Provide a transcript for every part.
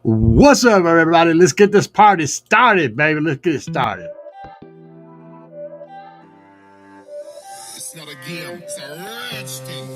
What's up, everybody? Let's get this party started, baby. Let's get it started. It's not a game, it's a rich thing.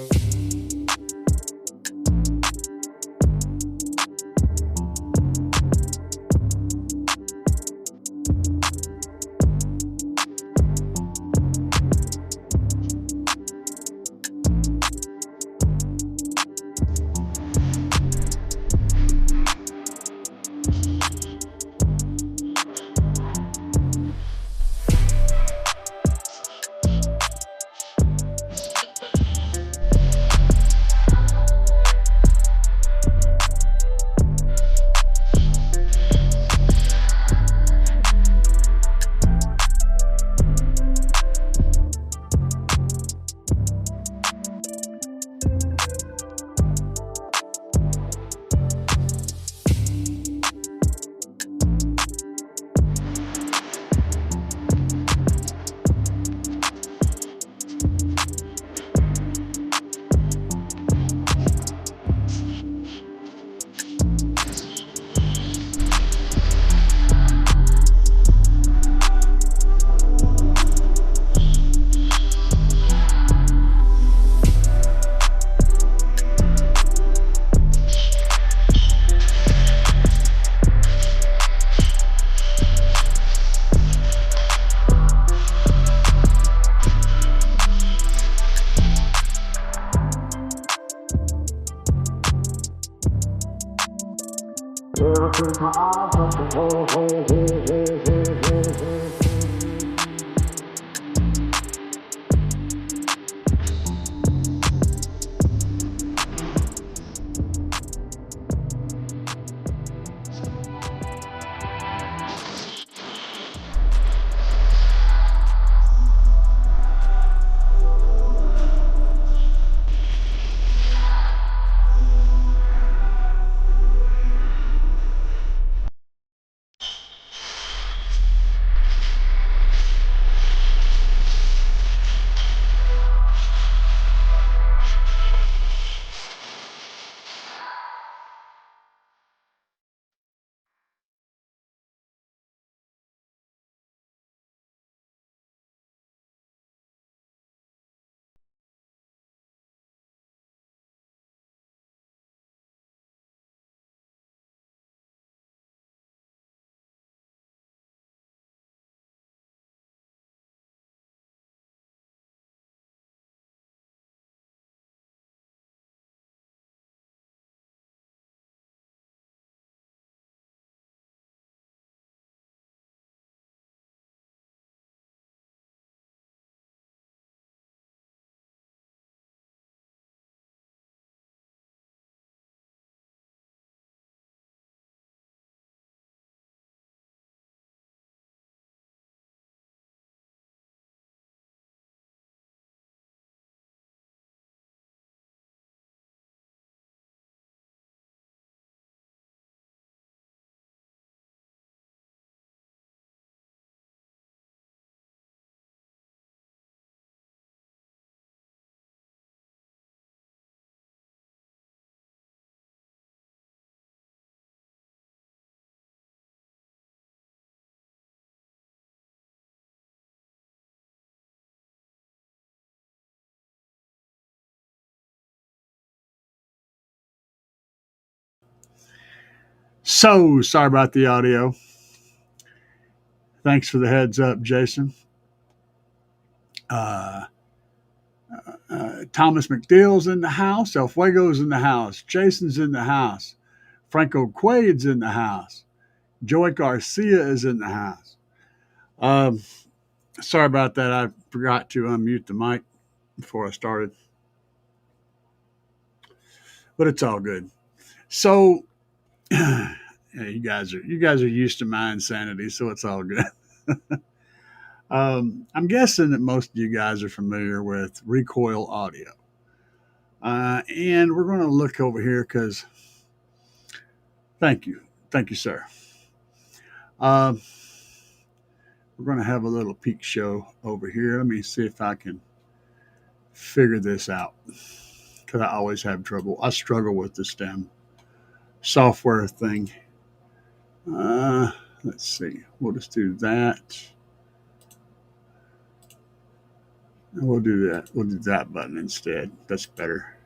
So sorry about the audio. Thanks for the heads up, Jason. Uh, Thomas McDeal's in the house. El Fuego's in the house. Jason's in the house. Franco Quade's in the house. Joey Garcia is in the house. Um, Sorry about that. I forgot to unmute the mic before I started, but it's all good. So, yeah, you guys are used to my insanity, so it's all good. I'm guessing that most of you guys are familiar with Recoil Audio, and we're going to look over here because thank you, sir. Um, we're going to have a little peek show over here. Let me see if I can figure this out. because I always have trouble. I struggle with this damn software thing. Let's see. We'll just do that. We'll do that. We'll do that button instead. That's better.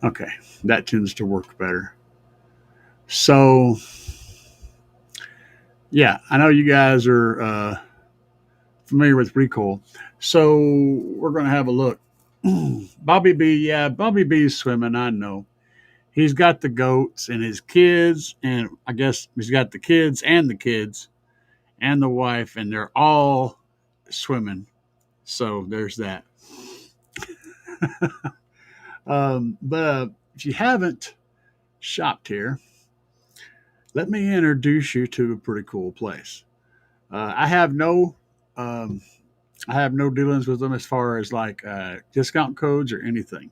Okay, that tends to work better. So, yeah, I know you guys are familiar with Recoil. So we're going to have a look. Bobby B, yeah, Bobby B's swimming. I know. He's got the goats and his kids, and I guess he's got the kids and the wife, and they're all swimming. So there's that. But if you haven't shopped here, let me introduce you to a pretty cool place. I have no dealings with them as far as like discount codes or anything.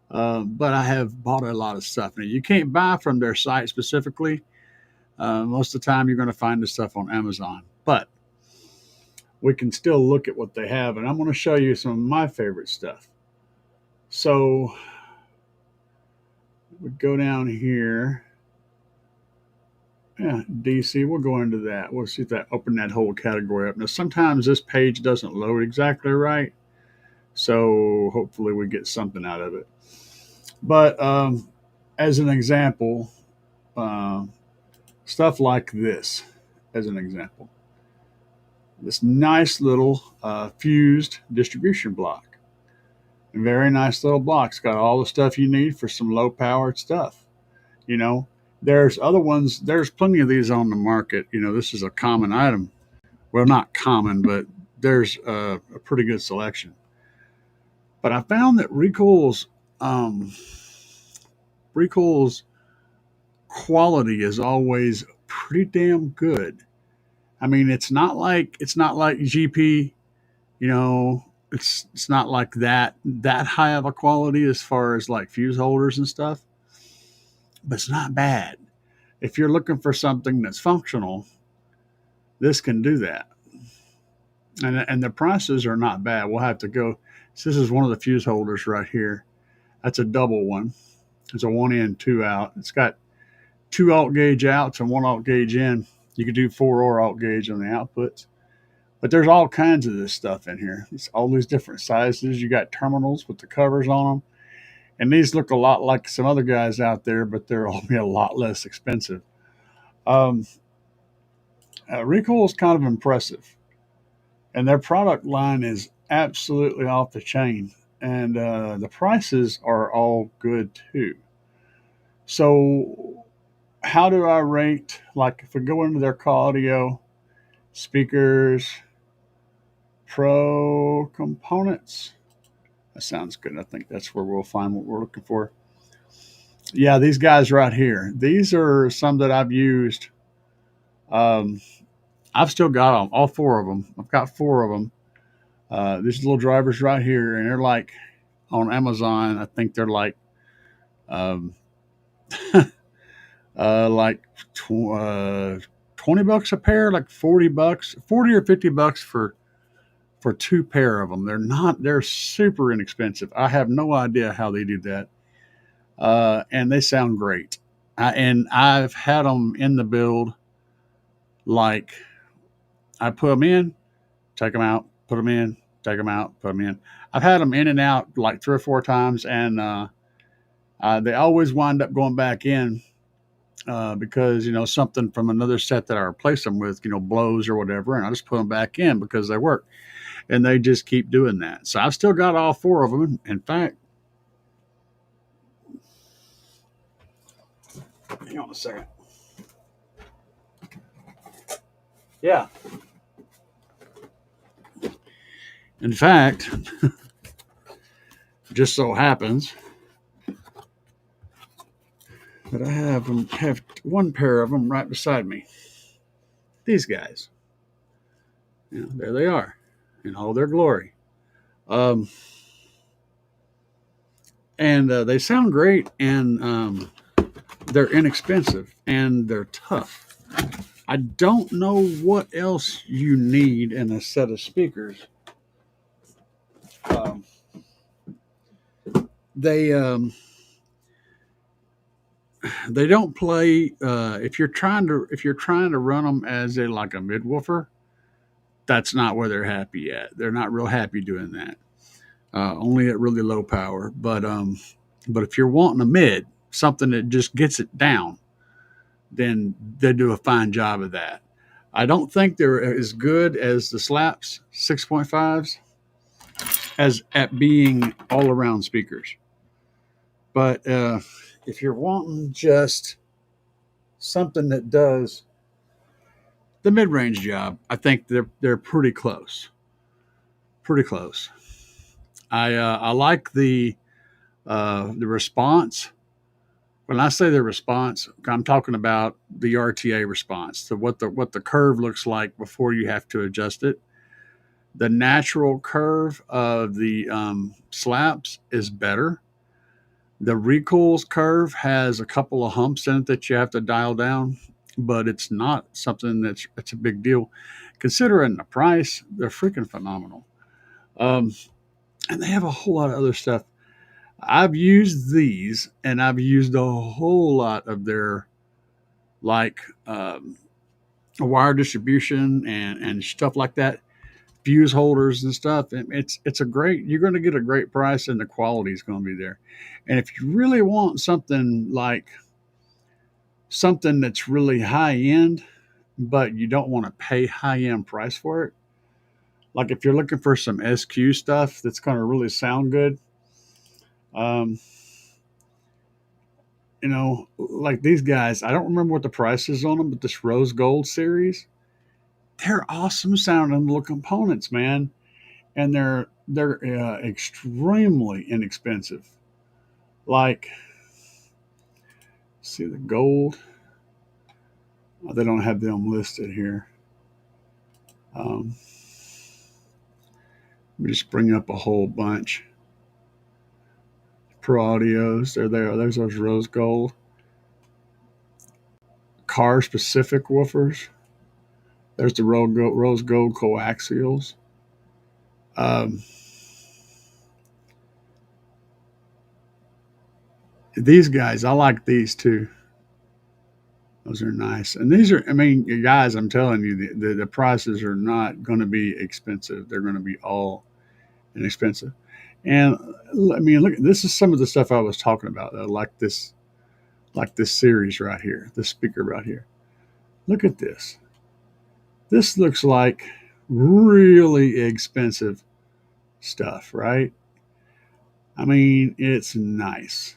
But I have bought a lot of stuff. Now you can't buy from their site specifically. Most of the time, you're going to find the stuff on Amazon, but we can still look at what they have, and I'm going to show you some of my favorite stuff. So we go down here. Yeah, DC, we'll go into that. We'll see if that open that whole category up. Now, sometimes this page doesn't load exactly right, so hopefully we get something out of it. But as an example, stuff like this, as an example, this nice little fused distribution block. A very nice little block. It's got all the stuff you need for some low powered stuff. You know, there's other ones, there's plenty of these on the market. You know, this is a common item. Well, not common, but there's a pretty good selection. But I found that Recoil's quality is always pretty damn good. I mean, it's not like GP, you know, it's not like that high of a quality as far as like fuse holders and stuff, but it's not bad. If you're looking for something that's functional, this can do that. And the prices are not bad. We'll have to go. So this is one of the fuse holders right here. That's a double one. It's a 1 in, 2 out. It's got 2 alt gauge outs and 1 alt gauge in. You could do 4 or alt gauge on the outputs. But there's all kinds of this stuff in here. It's all these different sizes. You got terminals with the covers on them. And these look a lot like some other guys out there, but they're all be a lot less expensive. Recoil is kind of impressive. And their product line is absolutely off the chain. And the prices are all good too. So how do I rate? Like if we go into their audio, speakers, pro components. That sounds good. I think that's where we'll find what we're looking for. Yeah, these guys right here. These are some that I've used. I've still got them, all 4 of them. I've got 4 of them. These little drivers right here, and they're like on Amazon. I think they're like, like 20 bucks a pair, like 40 bucks, 40 or 50 bucks for 2 pair of them. They're super inexpensive. I have no idea how they do that. And they sound great. And I've had them in the build. Like I put them in, take them out, put them in, take them out, put them in. I've had them in and out like 3 or 4 times. And, they always wind up going back in, because, you know, something from another set that I replaced them with, you know, blows or whatever. And I just put them back in because they work. And they just keep doing that. So I've still got all 4 of them. In fact, hang on a second. Yeah. In fact, just so happens that I have 1 pair of them right beside me. These guys. You know, there they are in all their glory. And they sound great, and they're inexpensive, and they're tough. I don't know what else you need in a set of speakers. they they don't play. If you're trying to run them as a like a midwoofer, that's not where they're happy at. They're not real happy doing that. Only at really low power. But if you're wanting a mid, something that just gets it down, then they do a fine job of that. I don't think they're as good as the Slapz 6.5s as at being all around speakers. But if you're wanting just something that does the mid range job, I think they're pretty close. Pretty close. I like the response. When I say the response, I'm talking about the RTA response, so what the curve looks like before you have to adjust it. The natural curve of the Slapz is better. The Recoil's curve has a couple of humps in it that you have to dial down, but it's not something that's a big deal. Considering the price, they're freaking phenomenal. Um, and they have a whole lot of other stuff. I've used these, and I've used a whole lot of their like wire distribution and stuff like that, fuse holders and stuff. And it's a great. You're going to get a great price, and the quality is going to be there. And if you really want something like something that's really high end, but you don't want to pay high end price for it, like if you're looking for some SQ stuff that's going to really sound good, um, like these guys, I don't remember what the price is on them, but this rose gold series, they're awesome sounding little components, man, and they're extremely inexpensive. Like, see the gold, oh, they don't have them listed here. Um, Let me just bring up a whole bunch. Pro Audios, they're there. There's those rose gold. Car specific woofers. There's the rose gold coaxials. Um, these guys, I like these too. Those are nice. And these are, I mean, you guys, I'm telling you, the prices are not going to be expensive. They're going to be all inexpensive. And I mean, look, this is some of the stuff I was talking about, though, like this series right here, this speaker right here. Look at this. This looks like really expensive stuff, right? I mean, it's nice.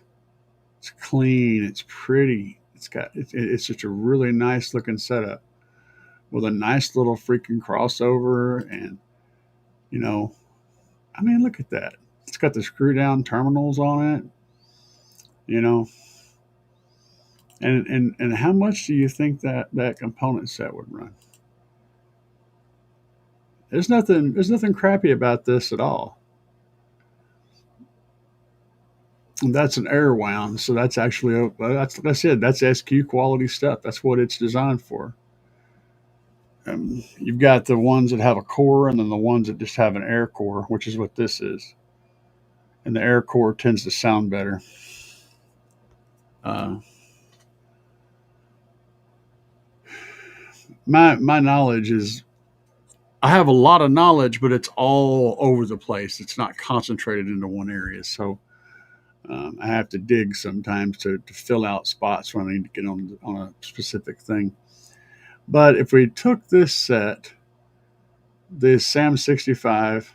It's clean. It's pretty. It's just a really nice looking setup with a nice little freaking crossover. And, you know, I mean, look at that. It's got the screw down terminals on it, you know. And how much do you think that component set would run? There's nothing crappy about this at all. And that's an air wound, so that's actually that's like I said, that's SQ quality stuff. That's what it's designed for. You've got the ones that have a core, and then the ones that just have an air core, which is what this is. And the air core tends to sound better. Uh, my knowledge is I have a lot of knowledge, but it's all over the place. It's not concentrated into one area, so I have to dig sometimes to fill out spots when I need to get on a specific thing. But if we took this set, this Sam 65,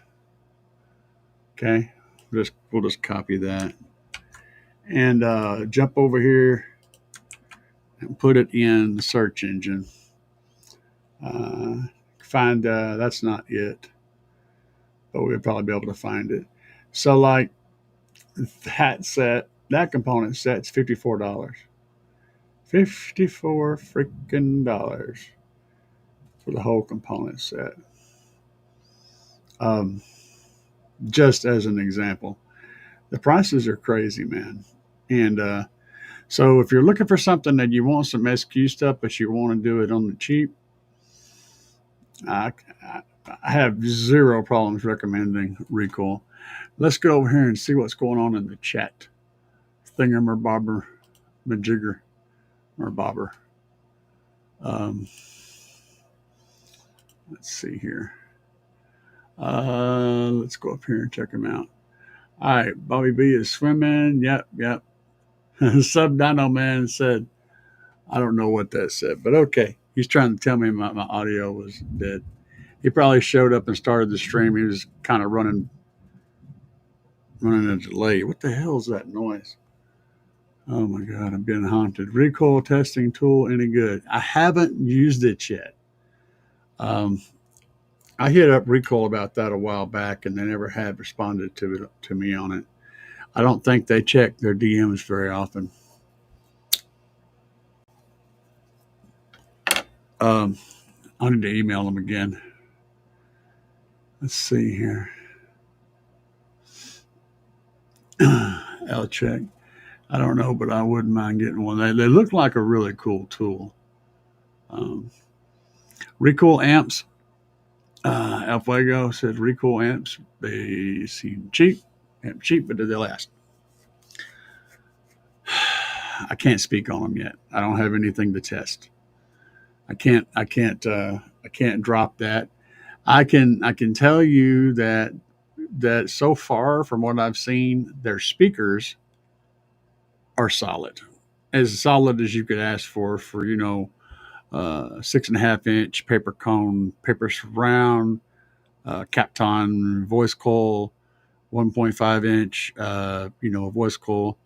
okay, we'll just copy that and jump over here and put it in the search engine. Find that's not it, but we'll probably be able to find it. So like that component set's $54. $54 freaking dollars for the whole component set. Um, just as an example, the prices are crazy, man. And so if you're looking for something that you want some SQ stuff, but you want to do it on the cheap, I, I have zero problems recommending Recoil. Let's go over here and see what's going on in the chat. Thingamer bobber, majigger, or bobber. Let's see here. Let's go up here and check him out. All right, Bobby B is swimming. Yep. Sub Dino Man said, I don't know what that said, but okay. He's trying to tell me my audio was dead. He probably showed up and started the stream. He was kind of running a delay. What the hell is that noise? Oh my God, I'm being haunted. Recoil testing tool, any good? I haven't used it yet. I hit up Recoil about that a while back, and they never have responded to me on it. I don't think they check their DMs very often. I need to email them again. Let's see here. I'll check. I don't know, but I wouldn't mind getting one. They look like a really cool tool. Recoil amps. El Fuego says Recoil amps. They seem cheap, but do they last? I can't speak on them yet. I don't have anything to test. I can't drop that. I can tell you that so far from what I've seen, their speakers are solid, as you could ask for 6.5-inch paper cone, paper surround, Capton voice coil, 1.5-inch, voice coil,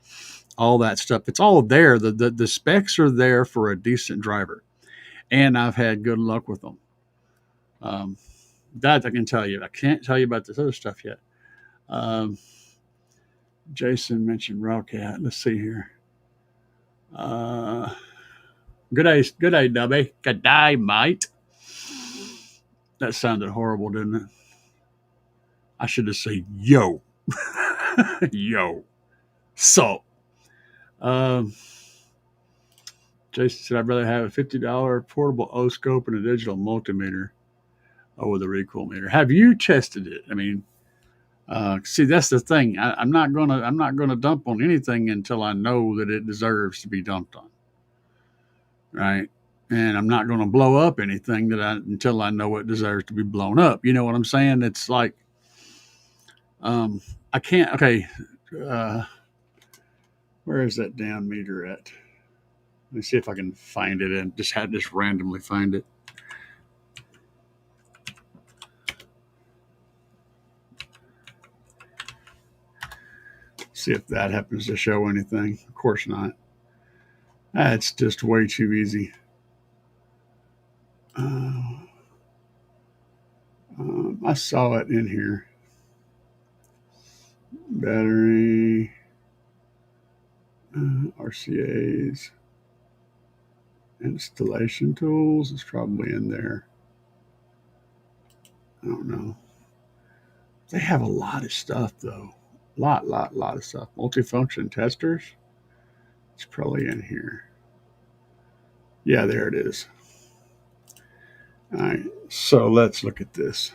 all that stuff. It's all there. The specs are there for a decent driver, and I've had good luck with them. That I can tell you. I can't tell you about this other stuff yet. Jason mentioned Rawcat. Let's see here. Good day, Dubby. Good day, mate. That sounded horrible, didn't it? I should have said yo. Yo. So, Jason said, I'd rather have a $50 portable O-scope and a digital multimeter over the recoil meter. Have you tested it? I mean, see, that's the thing. I'm not gonna dump on anything until I know that it deserves to be dumped on, right? And I'm not going to blow up anything until I know it deserves to be blown up. You know what I'm saying? It's like, I can't. Okay, where is that damn meter at? Let me see if I can find it and just randomly find it. See if that happens to show anything. Of course not. That's just way too easy. I saw it in here. Battery, RCAs, installation tools is probably in there. I don't know. They have a lot of stuff though. Lot of stuff. Multifunction testers. It's probably in here. Yeah, there it is. All right, so let's look at this.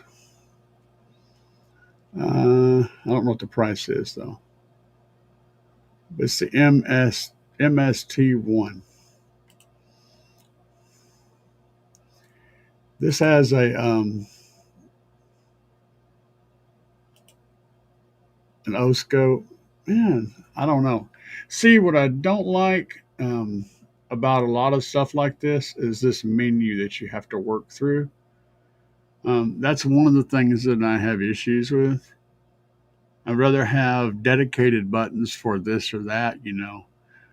I don't know what the price is though. But it's the MST1. This has a an O-scope. Man, I don't know. See, what I don't like about a lot of stuff like this is this menu that you have to work through. That's one of the things that I have issues with. I'd rather have dedicated buttons for this or that,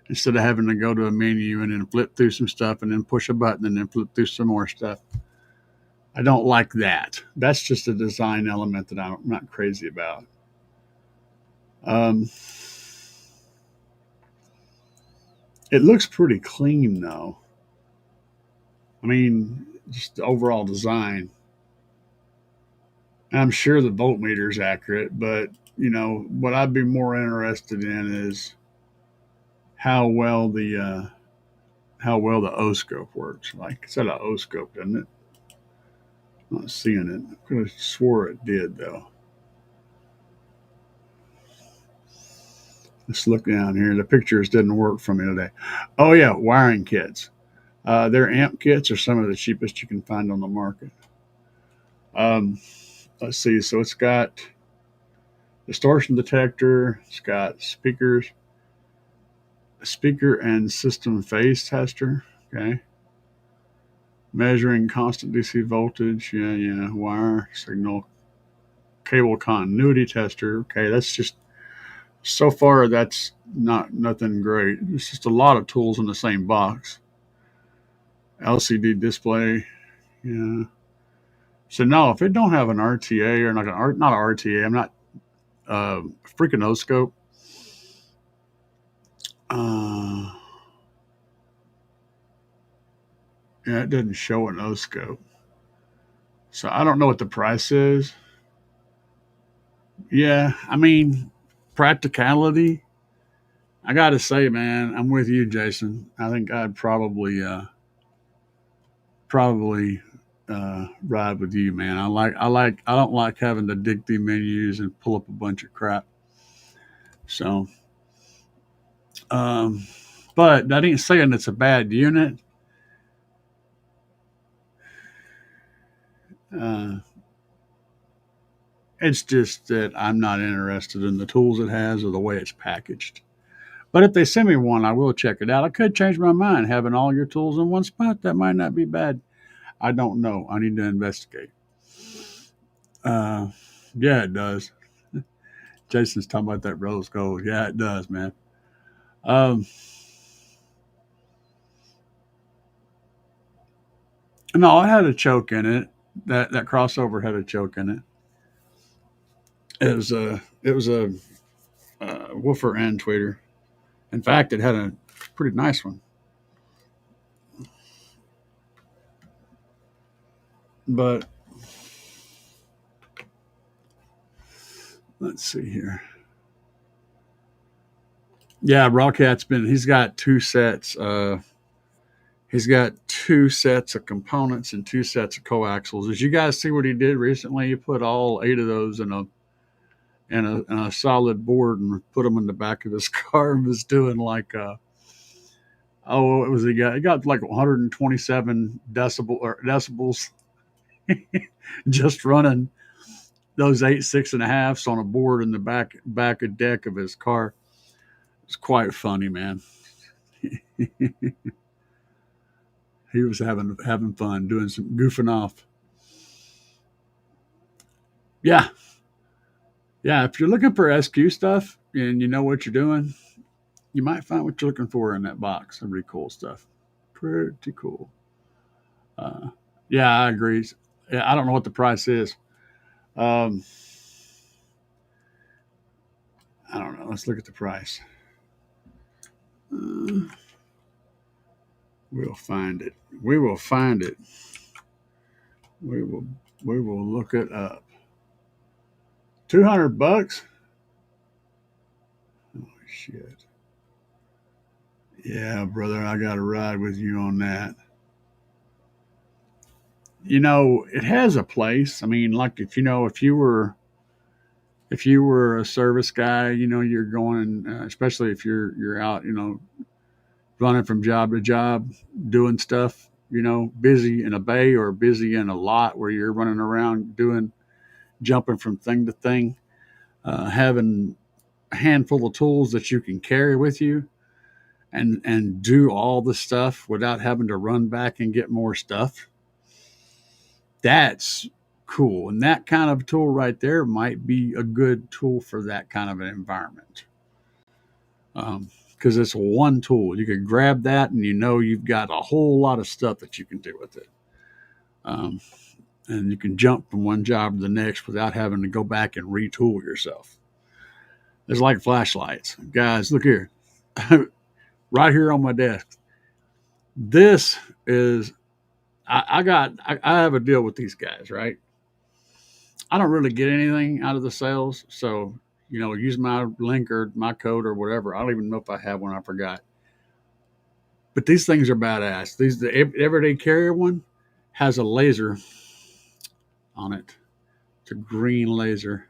instead of having to go to a menu and then flip through some stuff and then push a button and then flip through some more stuff. I don't like that. That's just a design element that I'm not crazy about. It looks pretty clean, though. I mean, just the overall design. I'm sure the voltmeter is accurate, but what I'd be more interested in is how well the O-scope works. Like it's an O-scope, doesn't it? I'm not seeing it. I could have swore it did, though. Let's look down here. The pictures didn't work for me today. Oh yeah, wiring kits. Their amp kits are some of the cheapest you can find on the market. Um, let's see. So it's got distortion detector. It's got speakers, speaker and system phase tester. Okay. Measuring constant DC voltage. Yeah, yeah. Wire signal. Cable continuity tester. Okay, that's just so far that's not nothing great. It's just a lot of tools in the same box. LCD display. Yeah. So no, if it don't have an RTA or not not an RTA, I'm not freaking O scope. Uh, yeah, it doesn't show an O scope. So I don't know what the price is. Yeah, I mean, practicality. I got to say, man, I'm with you, Jason. I think I'd probably ride with you, man. I don't like having to dig through menus and pull up a bunch of crap. So, um, but that ain't saying it's a bad unit. Uh, it's just that I'm not interested in the tools it has or the way it's packaged. But if they send me one, I will check it out. I could change my mind. Having all your tools in one spot, that might not be bad. I don't know. I need to investigate. Uh, yeah, it does. Jason's talking about that rose gold. Yeah, it does, man. Um, no, it had a choke in it. That crossover had a choke in it. It was a woofer and tweeter. In fact, it had a pretty nice one. But let's see here. Yeah, Rockat's been. He's got two sets. He's got two sets of components and two sets of coaxials. Did you guys see what he did recently? He put all eight of those in a solid board and put them in the back of his car and was doing like oh, what was he got? He got like 127 decibels just running those 8 6.5s on a board in the back of deck of his car. It's quite funny, man. He was having fun doing some goofing off. Yeah, yeah. If you're looking for SQ stuff and you know what you're doing, you might find what you're looking for in that box. Some pretty cool stuff. Pretty cool. Uh, yeah, I agree. Yeah, I don't know what the price is. Um, I don't know. Let's look at the price. Uh, we'll find it. We will find it. We will. We will look it up. $200. Oh shit. Yeah, brother, I got to ride with you on that. It has a place. I mean, like if you were a service guy, you're going, especially if you're out, running from job to job, doing stuff, busy in a bay or busy in a lot where you're running around doing jumping from thing to thing, having a handful of tools that you can carry with you and do all the stuff without having to run back and get more stuff. That's cool. And that kind of tool right there might be a good tool for that kind of an environment. Because it's one tool. You can grab that and you've got a whole lot of stuff that you can do with it. Um, and you can jump from one job to the next without having to go back and retool yourself. It's like flashlights. Guys, look here. Right here on my desk. This is I have a deal with these guys, right? I don't really get anything out of the sales, so use my link or my code or whatever. I don't even know if I have one. I forgot. But these things are badass. The everyday carrier one has a laser on it. It's a green laser.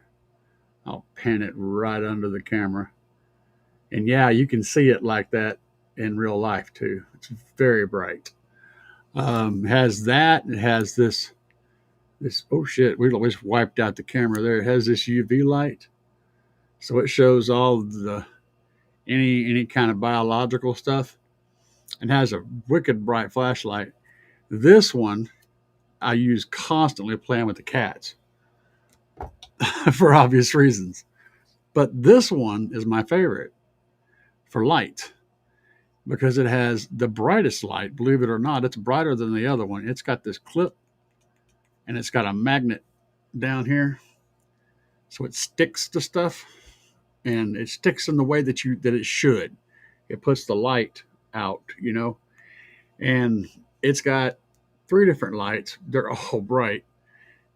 I'll pan it right under the camera. And yeah, you can see it like that in real life too. It's very bright. It has that. It has this. Oh shit! We always wiped out the camera there. It has this UV light, so it shows all the any kind of biological stuff, and has a wicked bright flashlight. This one I use constantly playing with the cats for obvious reasons. But this one is my favorite for light because it has the brightest light. Believe it or not, it's brighter than the other one. It's got this clip and it's got a magnet down here, so it sticks to stuff, and it sticks in the way that it should. It puts the light out, and it's got three different lights. They're all bright.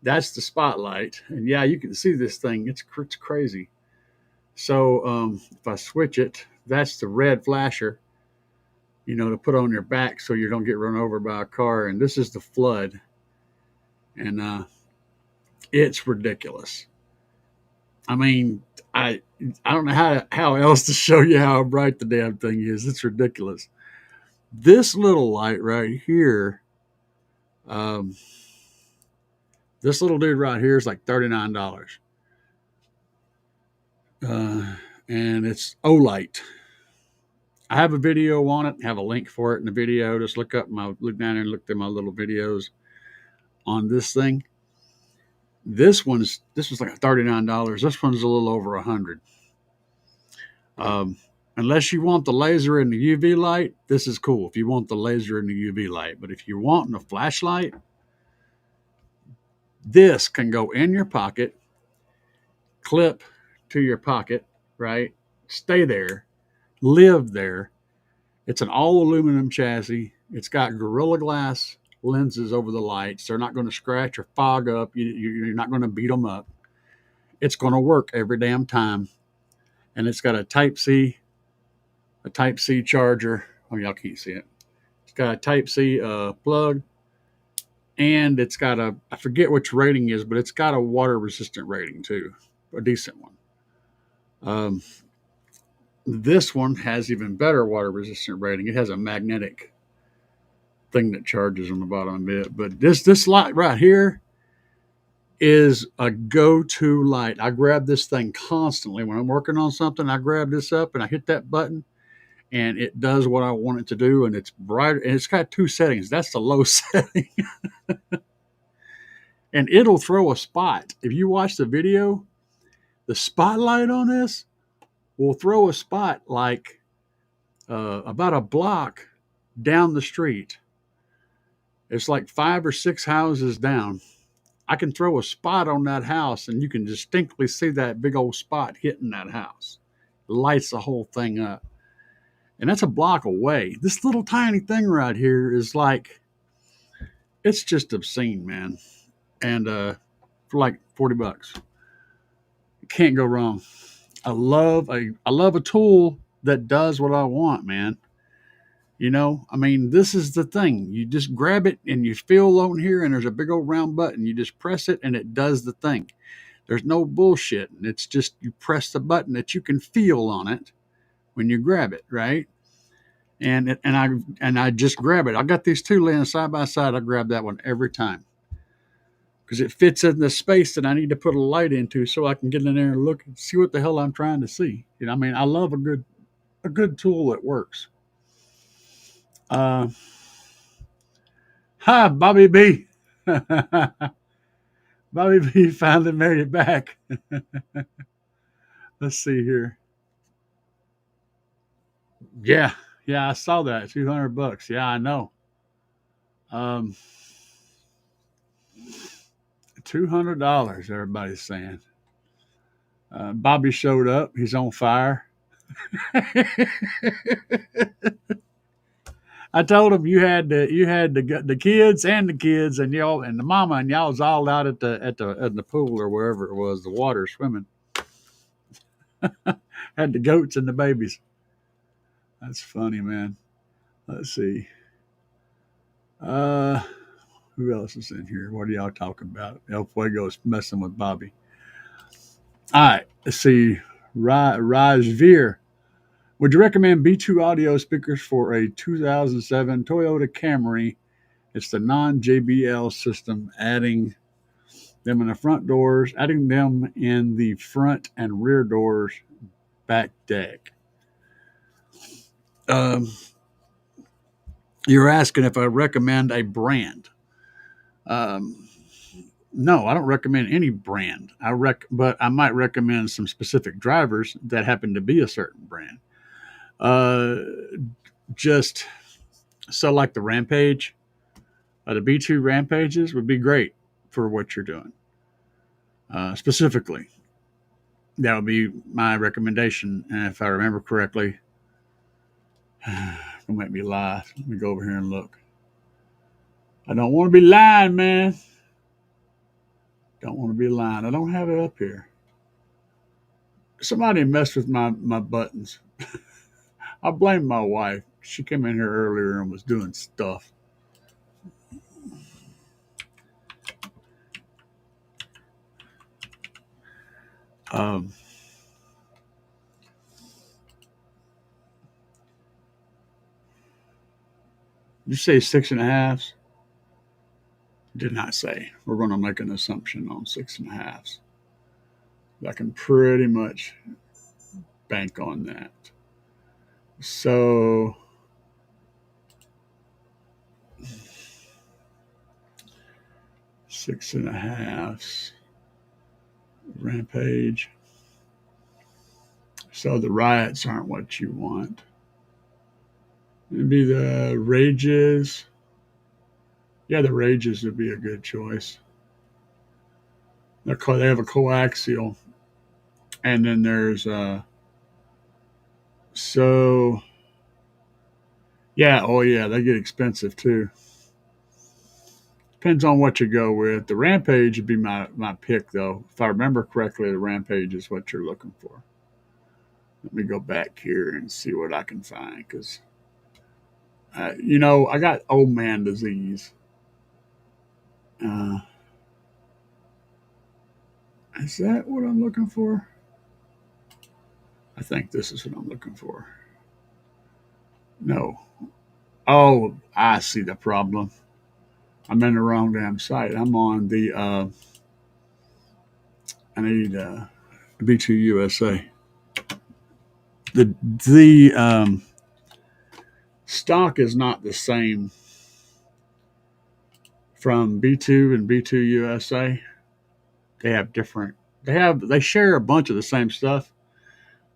That's the spotlight, and yeah, you can see this thing. It's crazy. So if I switch it, that's the red flasher, to put on your back so you don't get run over by a car. And this is the flood, and it's ridiculous. I mean, I don't know how else to show you how bright the damn thing is. It's ridiculous. This little light right here, this little dude right here is like $39. And it's Olight. I have a video on it. Have a link for it in the video. Just look down there and look through my little videos on this thing. This was like $39. This one's a little over $100. Unless you want the laser and the UV light, this is cool. If you want the laser and the UV light, but if you're wanting a flashlight, this can go in your pocket, clip to your pocket, right? Stay there, live there. It's an all aluminum chassis. It's got Gorilla Glass lenses over the lights. They're not going to scratch or fog up. You're not going to beat them up. It's going to work every damn time. And it's got a Type C charger. Oh, y'all can't see it. It's got a Type C plug. And it's got I forget which rating is, but it's got a water resistant rating too, a decent one. This one has even better water resistant rating. It has a magnetic thing that charges on the bottom of it. But this light right here is a go-to light. I grab this thing constantly when I'm working on something. I grab this up and I hit that button, and it does what I want it to do. And it's brighter, and it's got two settings. That's the low setting. And it'll throw a spot. If you watch the video, the spotlight on this will throw a spot like about a block down the street. It's like 5 or 6 houses down. I can throw a spot on that house, and you can distinctly see that big old spot hitting that house. It lights the whole thing up. And that's a block away. This little tiny thing right here is like, it's just obscene, man. And for like $40. You can't go wrong. I love a tool that does what I want, man. I mean, this is the thing. You just grab it and you feel on here, and there's a big old round button. You just press it and it does the thing. There's no bullshit. It's just you press the button that you can feel on it when you grab it, right? And I just grab it. I got these two laying side by side. I grab that one every time because it fits in the space that I need to put a light into, so I can get in there and look and see what the hell I'm trying to see. I mean, I love a good tool that works. Hi, Bobby B. Bobby B finally made it back. Let's see here. Yeah, I saw that. $200. Yeah, I know. $200, everybody's saying. Bobby showed up. He's on fire. I told him you had the kids and y'all and the mama, and y'all was all out at the pool or wherever it was, the water swimming. Had the goats and the babies. That's funny, man. Let's see. Who else is in here? What are y'all talking about? El Fuego's messing with Bobby. All right, let's see. Rajveer. Would you recommend B2 audio speakers for a 2007 Toyota Camry? It's the non-JBL system, adding them in the front doors, adding them in the front and rear doors back deck. Um, you're asking if I recommend a brand. Um, no, I don't recommend any brand. But I might recommend some specific drivers that happen to be a certain brand. Uh, just so like the Rampage, the B2 Rampages would be great for what you're doing. Specifically, that would be my recommendation. And if I remember correctly, don't make me lie. Let me go over here and look. I don't want to be lying, man. Don't want to be lying. I don't have it up here. Somebody messed with my buttons. I blame my wife. She came in here earlier and was doing stuff. Um, you say 6.5s? Did not say. We're going to make an assumption on 6.5s. I can pretty much bank on that. So 6.5s. Rampage. So the riots aren't what you want. Maybe the rages. Yeah, the rages would be a good choice. They have a coaxial, and then there's so yeah, oh yeah, they get expensive too. Depends on what you go with. The Rampage would be my pick though. If I remember correctly, the Rampage is what you're looking for. Let me go back here and see what I can find because I got old man disease. Uh, is that what I'm looking for? I think this is what I'm looking for. No. Oh, I see the problem. I'm in the wrong damn site. I'm on the, I need B2 USA. The stock is not the same from B2 and B2 USA. They have different, they share a bunch of the same stuff,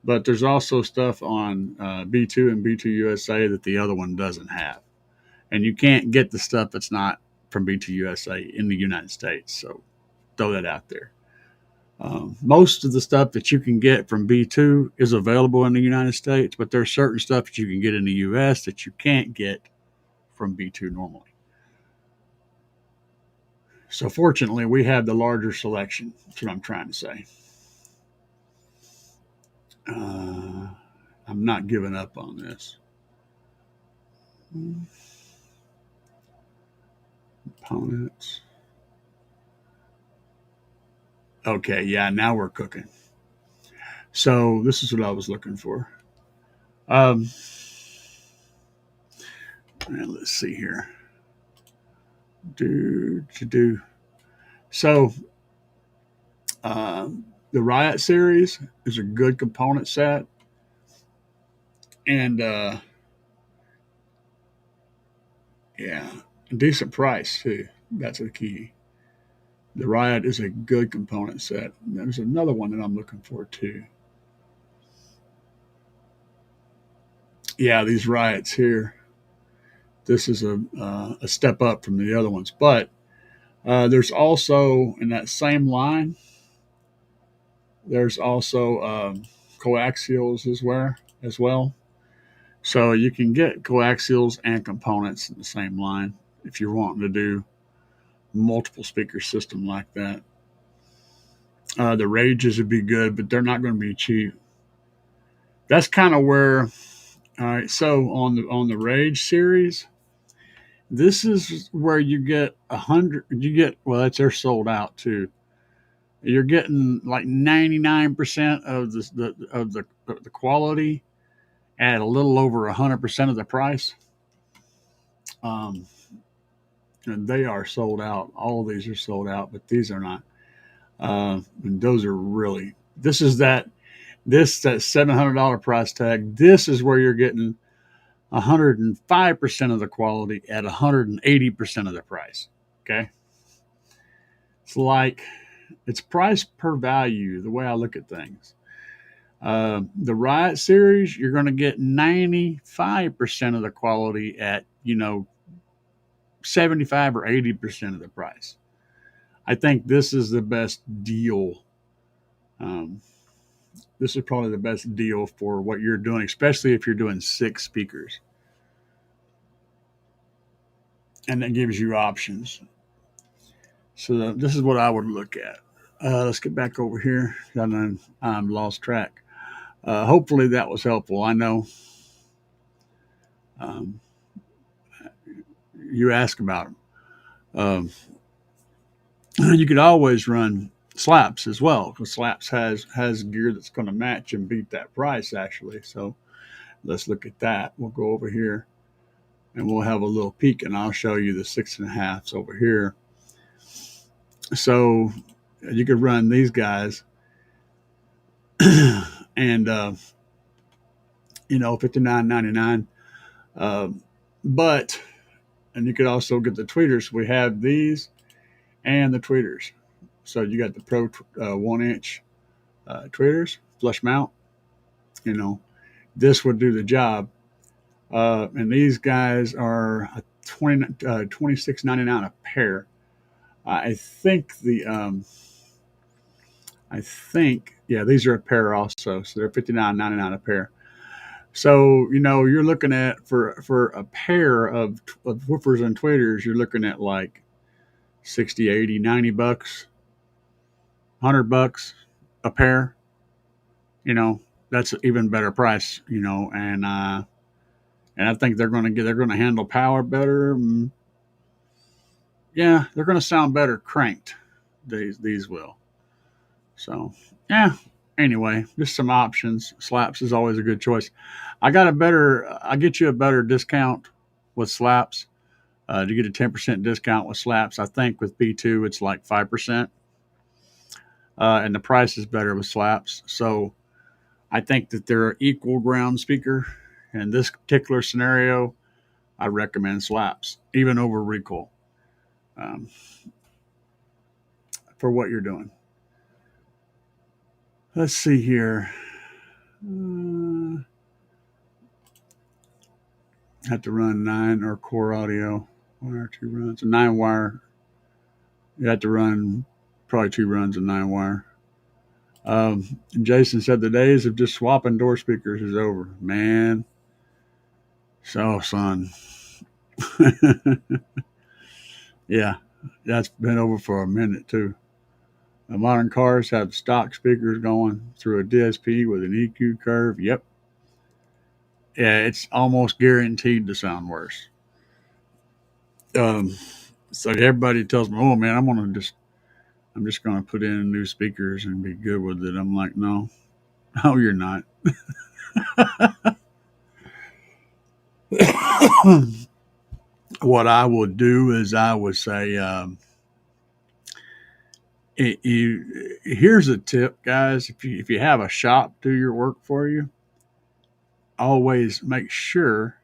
but there's also stuff on B2 and B2 USA that the other one doesn't have. And you can't get the stuff that's not from B2 USA in the United States. So throw that out there. Most of the stuff that you can get from B2 is available in the United States, but there's certain stuff that you can get in the US that you can't get from B2 normally. So fortunately, we have the larger selection. That's what I'm trying to say. I'm not giving up on this. Components. Okay, yeah, now we're cooking. So this is what I was looking for. And let's see here. So the Riot series is a good component set, and yeah, decent price too. That's the key. The Riot is a good component set. There's another one that I'm looking for too. Yeah, these Riots here. This is a step up from the other ones, but there's also in that same line. There's also coaxials as well. So you can get coaxials and components in the same line if you're wanting to do multiple speaker system like that. The Rages would be good, but they're not going to be cheap. That's kind of where. All right, so on the Rage series, this is where you get 100. You get they're sold out too. You're getting like 99% of the quality at a little over 100% of the price. Um, and they are sold out. All of these are sold out, but these are not. And those are really. That $700 price tag. This is where you're getting 105% of the quality at 180% of the price. Okay, it's price per value. The way I look at things. The Riot series, you're going to get 95% of the quality at 75 or 80% of the price. I think this is the best deal. Um, this is probably the best deal for what you're doing, especially if you're doing 6 speakers. And that gives you options. So this is what I would look at. Let's get back over here. I'm lost track. Hopefully that was helpful. I know um, you ask about them. You could always run Slapz as well, because Slapz has gear that's going to match and beat that price actually. So let's look at that. We'll go over here and we'll have a little peek, and I'll show you the 6.5s over here. So you could run these guys, and $59.99. But and you could also get the tweeters. We have these and the tweeters. So you got the Pro 1-inch tweeters, flush mount. This would do the job. And these guys are $26.99 a pair. I think these are a pair also, so they're $59.99 a pair. So you're looking at for a pair of woofers and tweeters, you're looking at like 60, 80, 90 bucks, $100 a pair. That's an even better price. And I think they're going to handle power better. Yeah, they're going to sound better cranked. These will. So yeah. Anyway, just some options. Slapz is always a good choice. I get you a better discount with Slapz. To get a 10% discount with Slapz, I think with B2 it's like 5%, and the price is better with Slapz. So I think that they're an equal ground speaker. In this particular scenario, I recommend Slapz even over Recoil um, for what you're doing. Let's see here. Have to run 9 or core audio, 1 or 2 runs, a 9-wire. You have to run probably 2 runs of 9-wire. Jason said the days of just swapping door speakers is over. Man, so son. Yeah, that's been over for a minute too. The modern cars have stock speakers going through a DSP with an EQ curve. Yep. Yeah, it's almost guaranteed to sound worse. Um, so everybody tells me, "Oh man, I'm just gonna put in new speakers and be good with it." I'm like, no, no, you're not. What I would do is I would say, here's a tip, guys. If you have a shop do your work for you, always make sure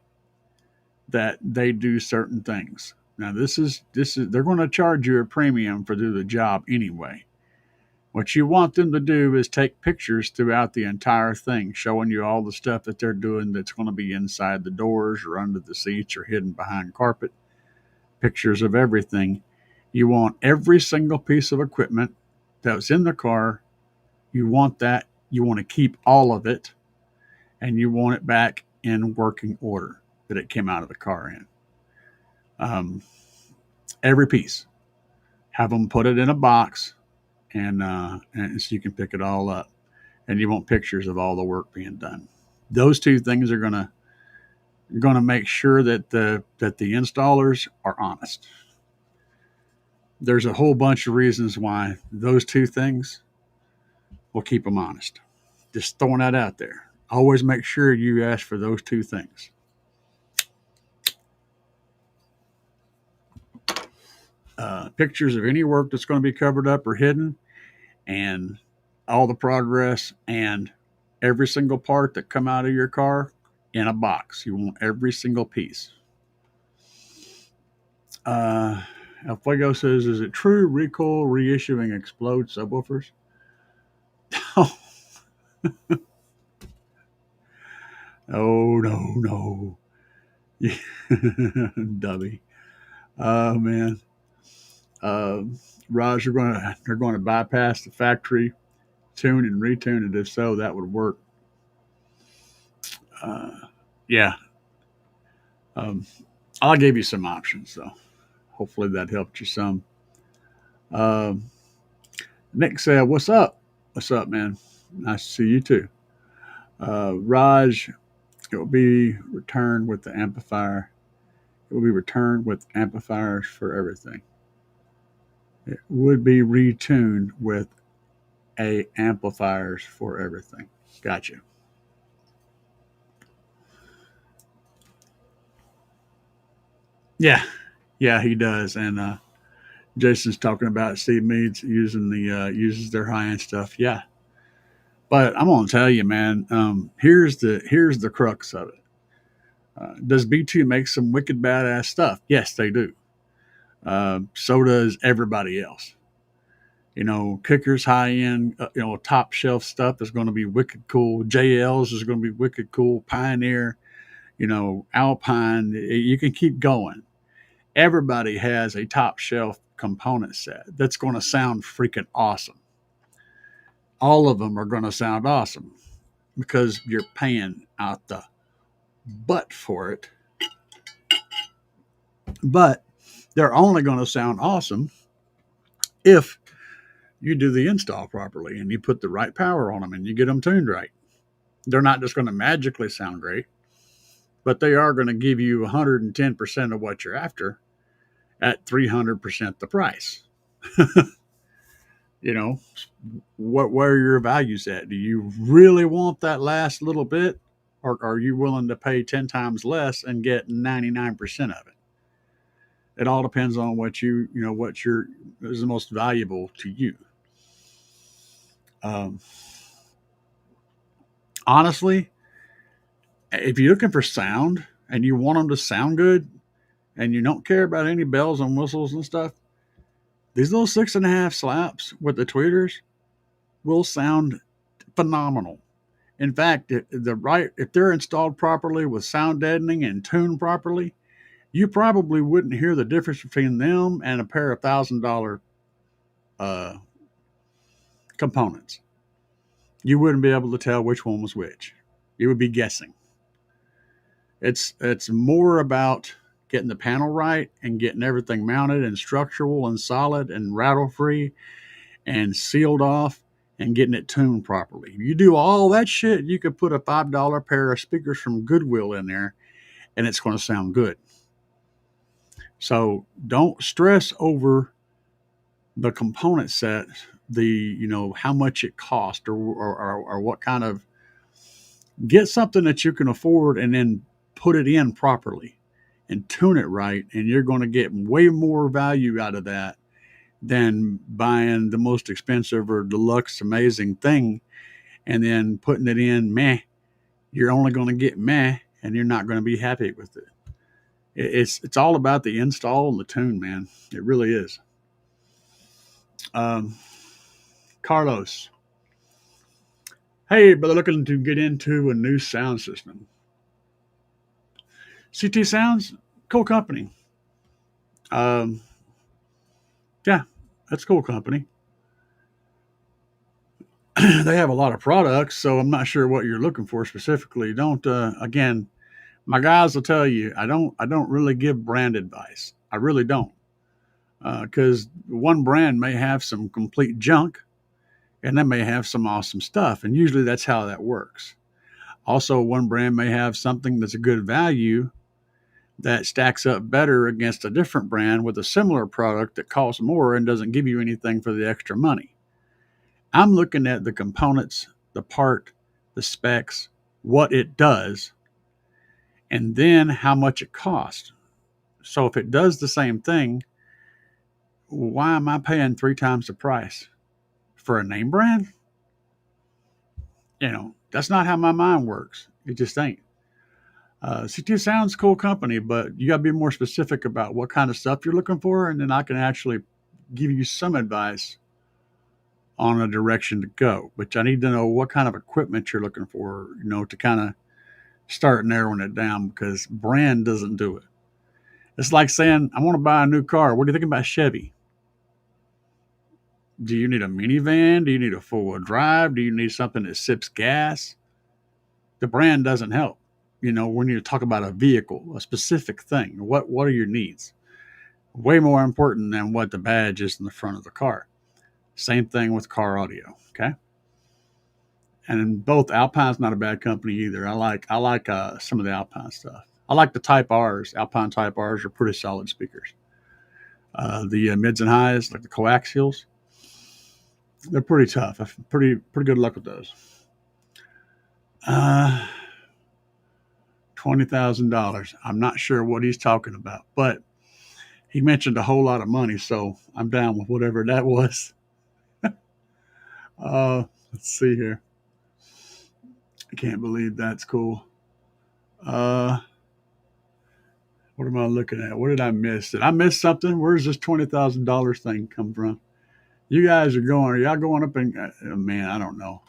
that they do certain things. Now this is they're going to charge you a premium for do the job anyway. What you want them to do is take pictures throughout the entire thing, showing you all the stuff that they're doing that's going to be inside the doors or under the seats or hidden behind carpet. Pictures of everything. You want every single piece of equipment that's in the car. You want that. You want to keep all of it, and you want it back in working order that it came out of the car in. Every piece. Have them put it in a box, and so you can pick it all up. And you want pictures of all the work being done. Those two things are gonna make sure that the installers are honest. There's a whole bunch of reasons why those two things will keep them honest. Just throwing that out there. Always make sure you ask for those two things. Pictures of any work that's going to be covered up or hidden, and all the progress, and every single part that come out of your car in a box. You want every single piece. El Fuego says, is it true Recoil reissuing explode subwoofers? Oh, no. Dubby. Oh, man. Uh, Raj, they're going to bypass the factory, tune and retune it. If so, that would work. Yeah. Um, I'll give you some options, though. Hopefully that helped you some. Um, Nick said, "What's up? What's up, man? Nice to see you too." Raj, it will be returned with the amplifier. It will be returned with amplifiers for everything. It would be retuned with amplifiers for everything. Gotcha. Yeah, he does. And Jason's talking about Steve Meads using uses their high end stuff. Yeah, but I'm gonna tell you, man. Here's the crux of it. Does B2 make some wicked badass stuff? Yes, they do. So does everybody else. Kickers high end, top shelf stuff is going to be wicked cool. JLs is going to be wicked cool. Pioneer, Alpine. You can keep going. Everybody has a top shelf component set that's going to sound freaking awesome. All of them are going to sound awesome because you're paying out the butt for it. But they're only going to sound awesome if you do the install properly and you put the right power on them and you get them tuned right. They're not just going to magically sound great, but they are going to give you 110% of what you're after at 300% the price. Where are your values at? Do you really want that last little bit, or are you willing to pay 10 times less and get 99% of it? It all depends on what is the most valuable to you. Um, Honestly, if you're looking for sound and you want them to sound good and you don't care about any bells and whistles and stuff, these little 6.5 Slapz with the tweeters will sound phenomenal. In fact, if they're installed properly with sound deadening and tuned properly, you probably wouldn't hear the difference between them and a pair of $1,000 uh, components. You wouldn't be able to tell which one was which. You would be guessing. It's more about getting the panel right and getting everything mounted and structural and solid and rattle free and sealed off and getting it tuned properly. If you do all that shit, you could put a $5 pair of speakers from Goodwill in there and it's going to sound good. So don't stress over the component set, how much it cost or what kind of, get something that you can afford and then put it in properly and tune it right. And you're going to get way more value out of that than buying the most expensive or deluxe amazing thing and then putting it in meh. You're only going to get meh and you're not going to be happy with it. It's all about the install and the tune, man. It really is. Carlos. Hey, brother, looking to get into a new sound system. CT Sounds, cool company. Yeah, that's a cool company. They have a lot of products, so I'm not sure what you're looking for specifically. Don't again, my guys will tell you I don't really give brand advice. I really don't, because one brand may have some complete junk, and they may have some awesome stuff, and usually that's how that works. Also, one brand may have something that's a good value that stacks up better against a different brand with a similar product that costs more and doesn't give you anything for the extra money. I'm looking at the components, the part, the specs, what it does, and then how much it costs. So if it does the same thing, why am I paying 3 times the price for a name brand? That's not how my mind works. It just ain't. CT Sound's a cool company, but you got to be more specific about what kind of stuff you're looking for, and then I can actually give you some advice on a direction to go. But I need to know what kind of equipment you're looking for, to kind of start narrowing it down, because brand doesn't do it. It's like saying, I want to buy a new car. What do you think about Chevy? Do you need a minivan? Do you need a four-wheel drive? Do you need something that sips gas? The brand doesn't help. We need to talk about a vehicle, a specific thing. What are your needs? Way more important than what the badge is in the front of the car. Same thing with car audio. Okay. And both Alpine's not a bad company either. I like some of the Alpine stuff. I like the Type R's. Alpine Type R's are pretty solid speakers. The mids and highs, like the coaxials, they're pretty tough. I've pretty good luck with those. $20,000. I'm not sure what he's talking about, but he mentioned a whole lot of money, so I'm down with whatever that was. Let's see here. I can't believe that's cool. What am I looking at? What did I miss? Did I miss something? Where's this $20,000 thing come from? You guys are y'all going up and, man, I don't know.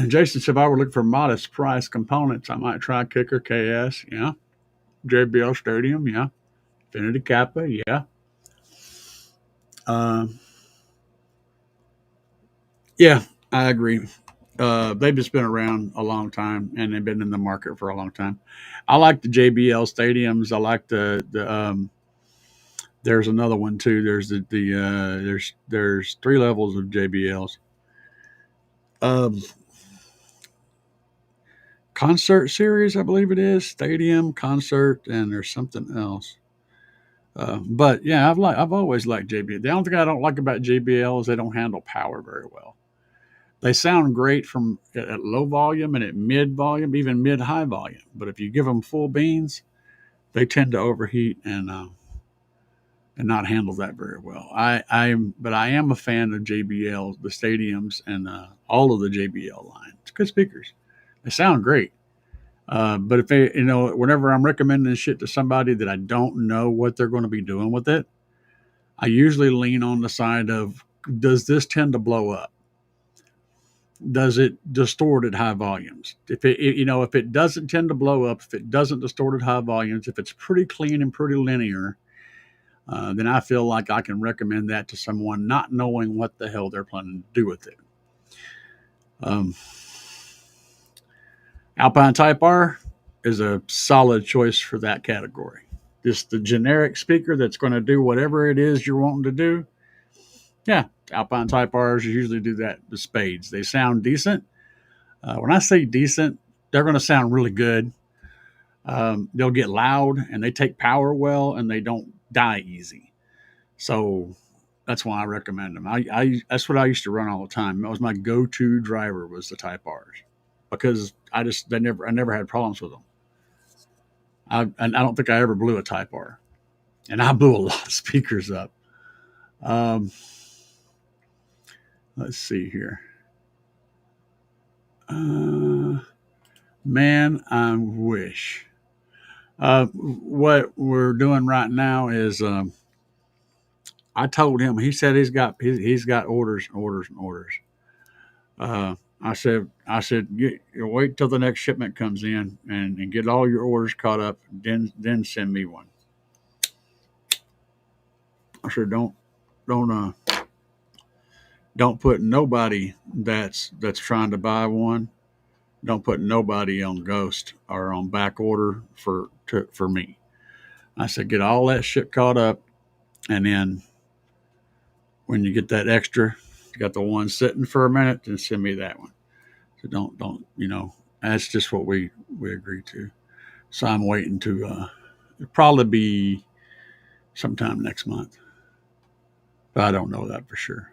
Jason said, if I were looking for modest price components, I might try Kicker KS. Yeah. JBL Stadium. Yeah. Infinity Kappa. Yeah. Yeah, I agree. They've just been around a long time, and they've been in the market for a long time. I like the JBL Stadiums. I like the there's another one too. There's there's 3 levels of JBLs. Concert series, I believe it is. Stadium, concert, and there's something else. But yeah, I've always liked JBL. The only thing I don't like about JBL is they don't handle power very well. They sound great from at low volume and at mid volume, even mid high volume. But if you give them full beans, they tend to overheat and not handle that very well. But I am a fan of JBL, the stadiums, and all of the JBL line. It's good speakers. They sound great. But if they, whenever I'm recommending shit to somebody that I don't know what they're going to be doing with it, I usually lean on the side of, does this tend to blow up? Does it distort at high volumes? If it doesn't tend to blow up, if it doesn't distort at high volumes, if it's pretty clean and pretty linear, then I feel like I can recommend that to someone not knowing what the hell they're planning to do with it. Alpine Type R is a solid choice for that category. Just the generic speaker that's going to do whatever it is you're wanting to do. Yeah, Alpine Type R's usually do that with spades. They sound decent. When I say decent, they're going to sound really good. They'll get loud, and they take power well, and they don't die easy. So that's why I recommend them. I that's what I used to run all the time. That was my go-to driver, was the Type R's, because I never had problems with them. And I don't think I ever blew a Type R, and I blew a lot of speakers up. Let's see here. Man, I wish. What we're doing right now is, I told him. He said he's got orders and orders and orders. I said, wait till the next shipment comes in and get all your orders caught up. Then send me one. I said, don't put nobody that's trying to buy one. Don't put nobody on Ghost or on back order for me. I said, get all that shit caught up, and then when you get that extra, you got the one sitting for a minute, then send me that one. So don't that's just what we agreed to. So I'm waiting to it'll probably be sometime next month, but I don't know that for sure.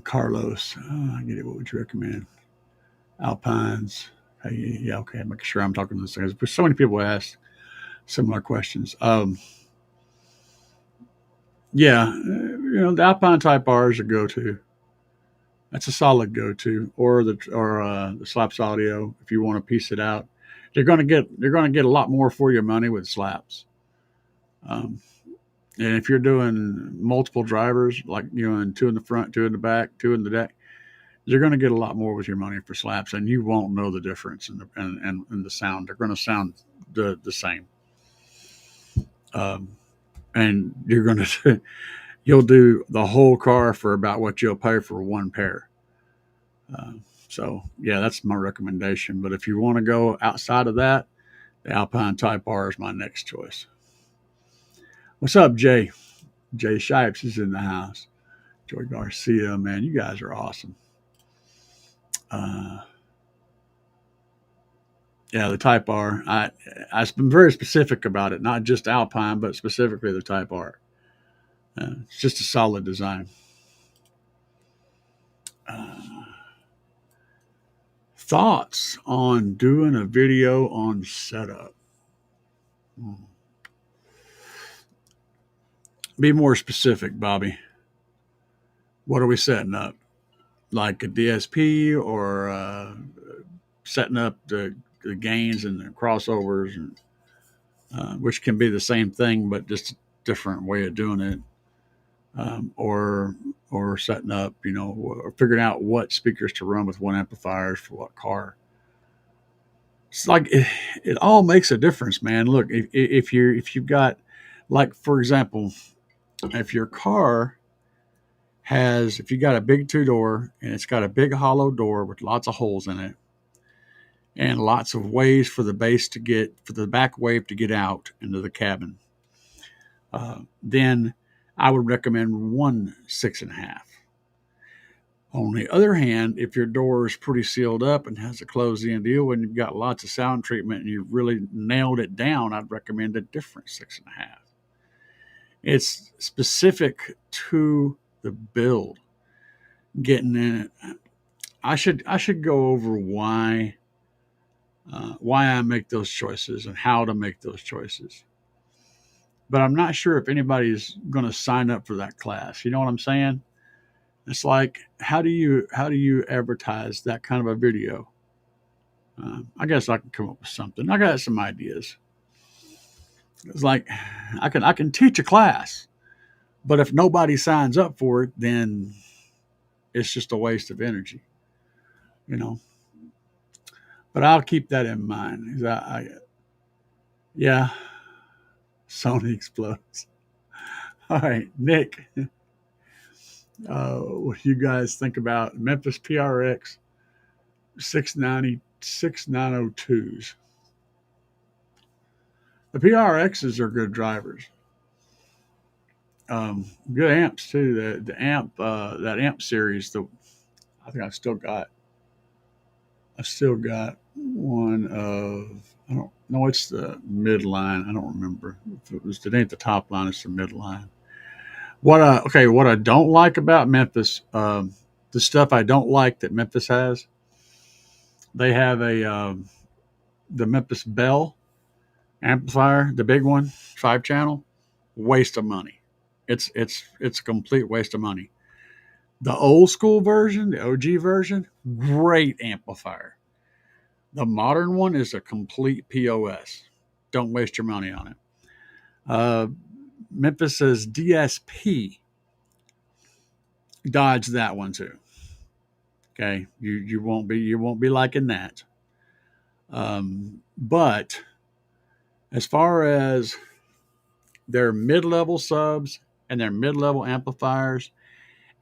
Carlos, I get it. What would you recommend? Alpines. Hey, yeah, okay. Make sure I'm talking to this thing. So many people ask similar questions. Yeah, the Alpine Type R is a go-to. That's a solid go-to, or the Slapz Audio if you want to piece it out. They're going to get a lot more for your money with Slapz. Um, and if you're doing multiple drivers, like two in the front, two in the back, two in the deck, you're going to get a lot more with your money for Slapz, and you won't know the difference in the sound. They're going to sound the same, and you'll do the whole car for about what you'll pay for one pair. Uh, so yeah, that's my recommendation. But if you want to go outside of that, the Alpine Type R is my next choice. What's up, Jay? Jay Shipes is in the house. Joy Garcia, man, you guys are awesome. Uh, yeah, the Type R. I've been very specific about it, not just Alpine, but specifically the Type R. It's just a solid design. Uh, Thoughts on doing a video on setup? Be more specific, Bobby. What are we setting up? Like a DSP or setting up the gains and the crossovers, and which can be the same thing, but just a different way of doing it. Or setting up, or figuring out what speakers to run with what amplifiers for what car. It's like it all makes a difference, man. Look, if you've got, like, for example, if your car if you got a big 2-door and it's got a big hollow door with lots of holes in it and lots of ways for the back wave to get out into the cabin, then I would recommend 1.6.5. On the other hand, if your door is pretty sealed up and has a closed-in deal and you've got lots of sound treatment and you've really nailed it down, I'd recommend a different 6.5. It's specific to the build. Getting in it, I should go over why I make those choices and how to make those choices. But I'm not sure if anybody's going to sign up for that class. You know what I'm saying? It's like, how do you advertise that kind of a video? I guess I can come up with something. I got some ideas. It's like I can teach a class, but if nobody signs up for it, then it's just a waste of energy, you know. But I'll keep that in mind. Yeah, Sony explodes. All right, Nick. What do you guys think about Memphis PRX 690 6902s? The PRXs are good drivers. Good amps too. The amp that amp series. I think I've still got one of, I don't know. It's the midline. I don't remember if it ain't the top line. It's the midline. What I don't like about Memphis, the stuff I don't like that Memphis has. They have the Memphis Bell amplifier, the big one, 5 channel. Waste of money. It's a complete waste of money. The old school version, the OG version, great amplifier. The modern one is a complete POS. Don't waste your money on it. Uh, Memphis says DSP. Dodge that one too. Okay, you won't be liking that. But as far as their mid-level subs and their mid-level amplifiers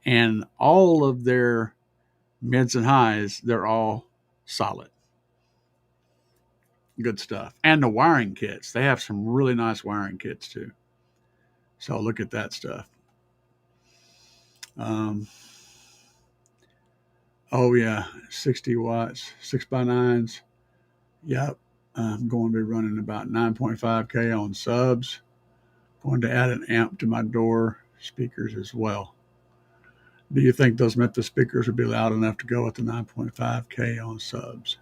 and all of their mids and highs, they're all solid. Good stuff. And the wiring kits, they have some really nice wiring kits too. So look at that stuff. Um, oh yeah, 60 watts, 6x9s. Yep. I'm going to be running about 9.5K on subs. Going to add an amp to my door speakers as well. Do you think those Memphis speakers would be loud enough to go with the 9.5K on subs?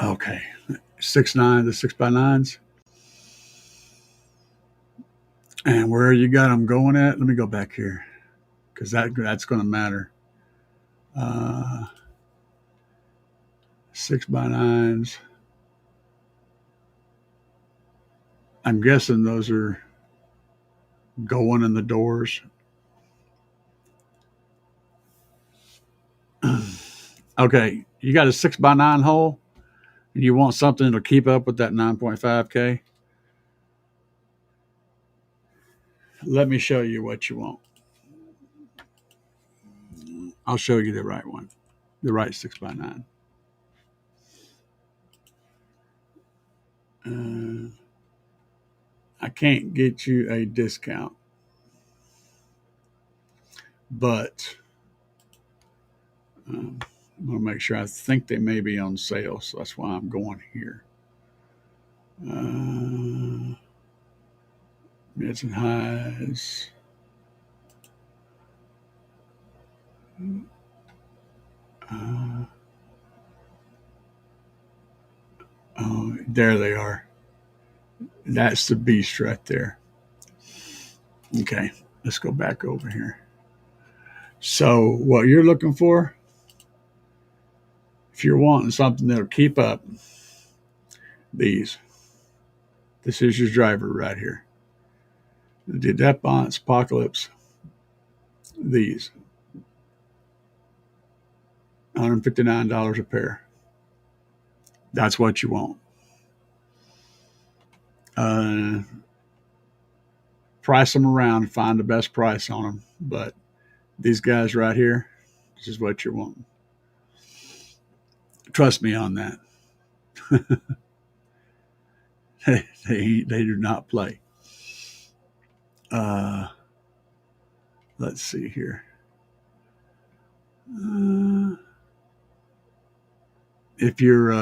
Okay. 6.9, the 6x9s. And where you got them going at? Let me go back here because that's going to matter. 6x9s. I'm guessing those are going in the doors. Okay, you got a 6x9 hole, and you want something to keep up with that 9.5K. Let me show you what you want. I'll show you the right one, the right 6x9. I can't get you a discount, but I'm going to make sure. I think they may be on sale, so that's why I'm going here. Mids and highs. Oh, there they are. That's the beast right there. Okay, let's go back over here. So, what you're looking for, if you're wanting something that'll keep up, this is your driver right here. The Depont Apocalypse, these, $159 a pair. That's what you want. Price them around, find the best price on them. But these guys right here, this is what you're wanting. Trust me on that. they do not play. Let's see here. If you're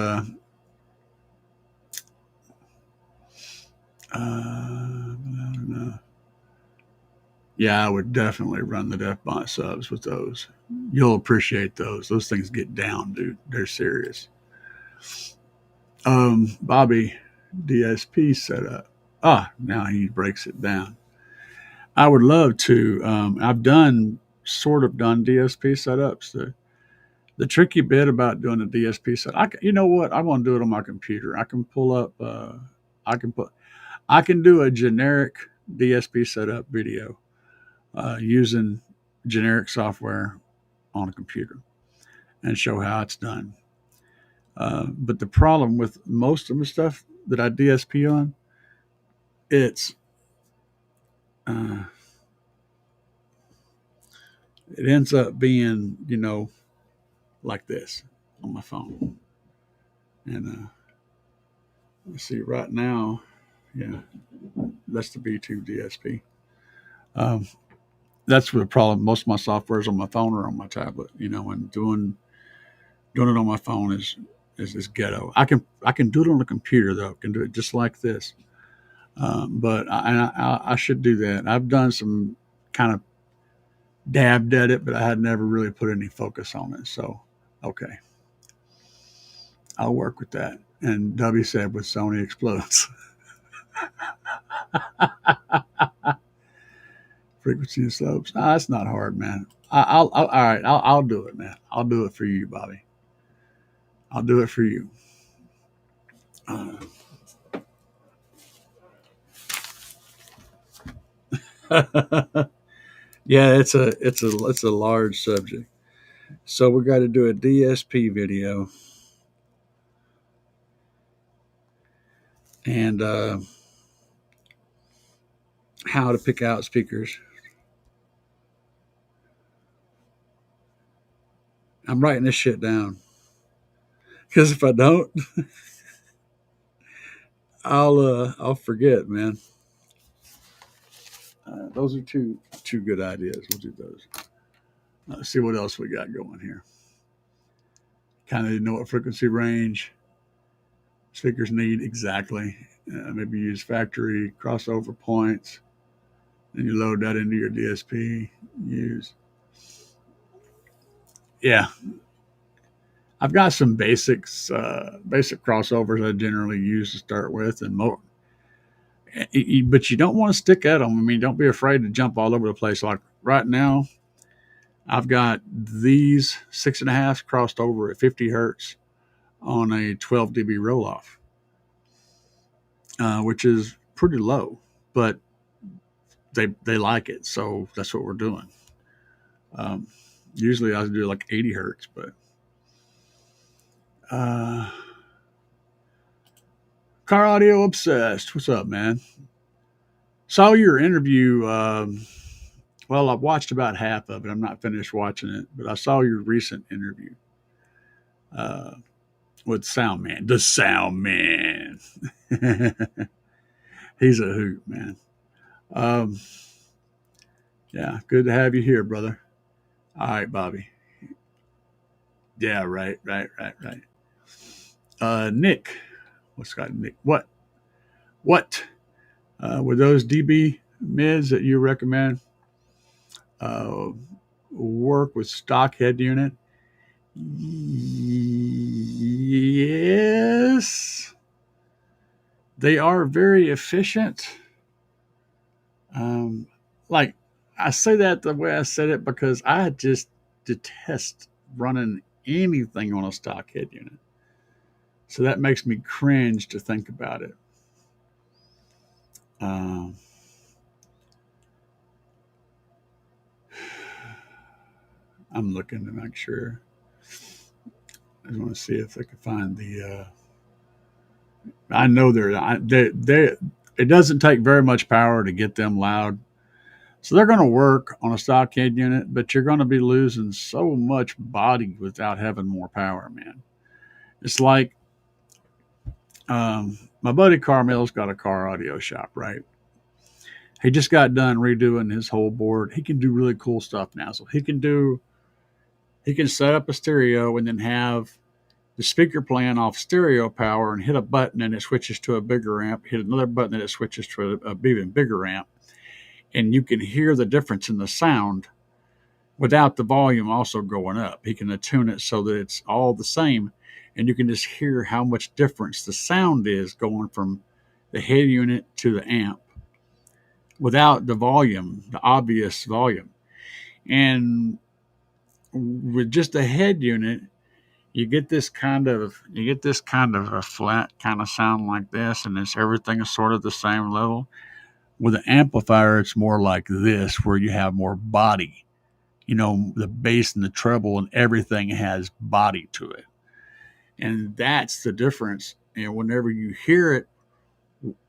I don't know. Yeah, I would definitely run the Depont subs with those. You'll appreciate those. Those things get down, dude. They're serious. Bobby, DSP setup. Now he breaks it down. I would love to. I've sort of done DSP setups. The tricky bit about doing a DSP set, you know what? I want to do it on my computer. I can pull up. I can do a generic DSP setup video using generic software on a computer and show how it's done. But the problem with most of the stuff that I DSP on, it's it ends up being, like this on my phone. And let's see, right now, yeah, that's the B2 DSP. That's the problem. Most of my software is on my phone or on my tablet, and doing it on my phone is ghetto. I can do it on a computer though. I can do it just like this. But I should do that. I've done some kind of dabbed at it, but I had never really put any focus on it. So, okay, I'll work with that. And W said with Sony explodes. Frequency and slopes. That's not hard, man. All right. I'll do it, man. I'll do it for you, Bobby. I'll do it for you. Yeah, it's a large subject. So we got to do a DSP video, and how to pick out speakers. I'm writing this shit down because if I don't, I'll forget, man. Those are two good ideas. We'll do those. Let's see what else we got going here. Kind of know what frequency range speakers need exactly. Maybe use factory crossover points, and you load that into your DSP. use. Yeah, I've got some basic crossovers I generally use to start with, and more. But you don't want to stick at them. I mean, don't be afraid to jump all over the place. Like right now, I've got these 6.5s crossed over at 50 hertz on a 12 dB roll off, which is pretty low, but they like it, so that's what we're doing. Um, Usually I do like 80 hertz, but uh, car audio obsessed. What's up, man? Saw your interview. Well, I've watched about half of it. I'm not finished watching it, but I saw your recent interview uh, with Sound Man, the Sound Man. He's a hoot, man. Um, yeah, good to have you here, brother. All right, Bobby. Yeah, right. Nick, what's got Nick? What? Were those DB mids that you recommend? Uh, Work with stock head unit? Yes, they are very efficient. Um, like I say that the way I said it because I just detest running anything on a stock head unit. So that makes me cringe to think about it. Um, I'm looking to make sure. I just want to see if I can find the. I know they. It doesn't take very much power to get them loud, so they're going to work on a stockade unit, but you're going to be losing so much body without having more power, man. It's like my buddy Carmel's got a car audio shop, right? He just got done redoing his whole board. He can do really cool stuff now, so he can set up a stereo and then have the speaker playing off stereo power and hit a button and it switches to a bigger amp, hit another button and it switches to a even bigger amp. And you can hear the difference in the sound without the volume also going up. He can attune it so that it's all the same. And you can just hear how much difference the sound is going from the head unit to the amp without the volume, the obvious volume. And with just a head unit, you get this kind of a flat kind of sound like this, and it's everything is sort of the same level. With an amplifier, it's more like this, where you have more body. You know, the bass and the treble and everything has body to it, and that's the difference. And whenever you hear it,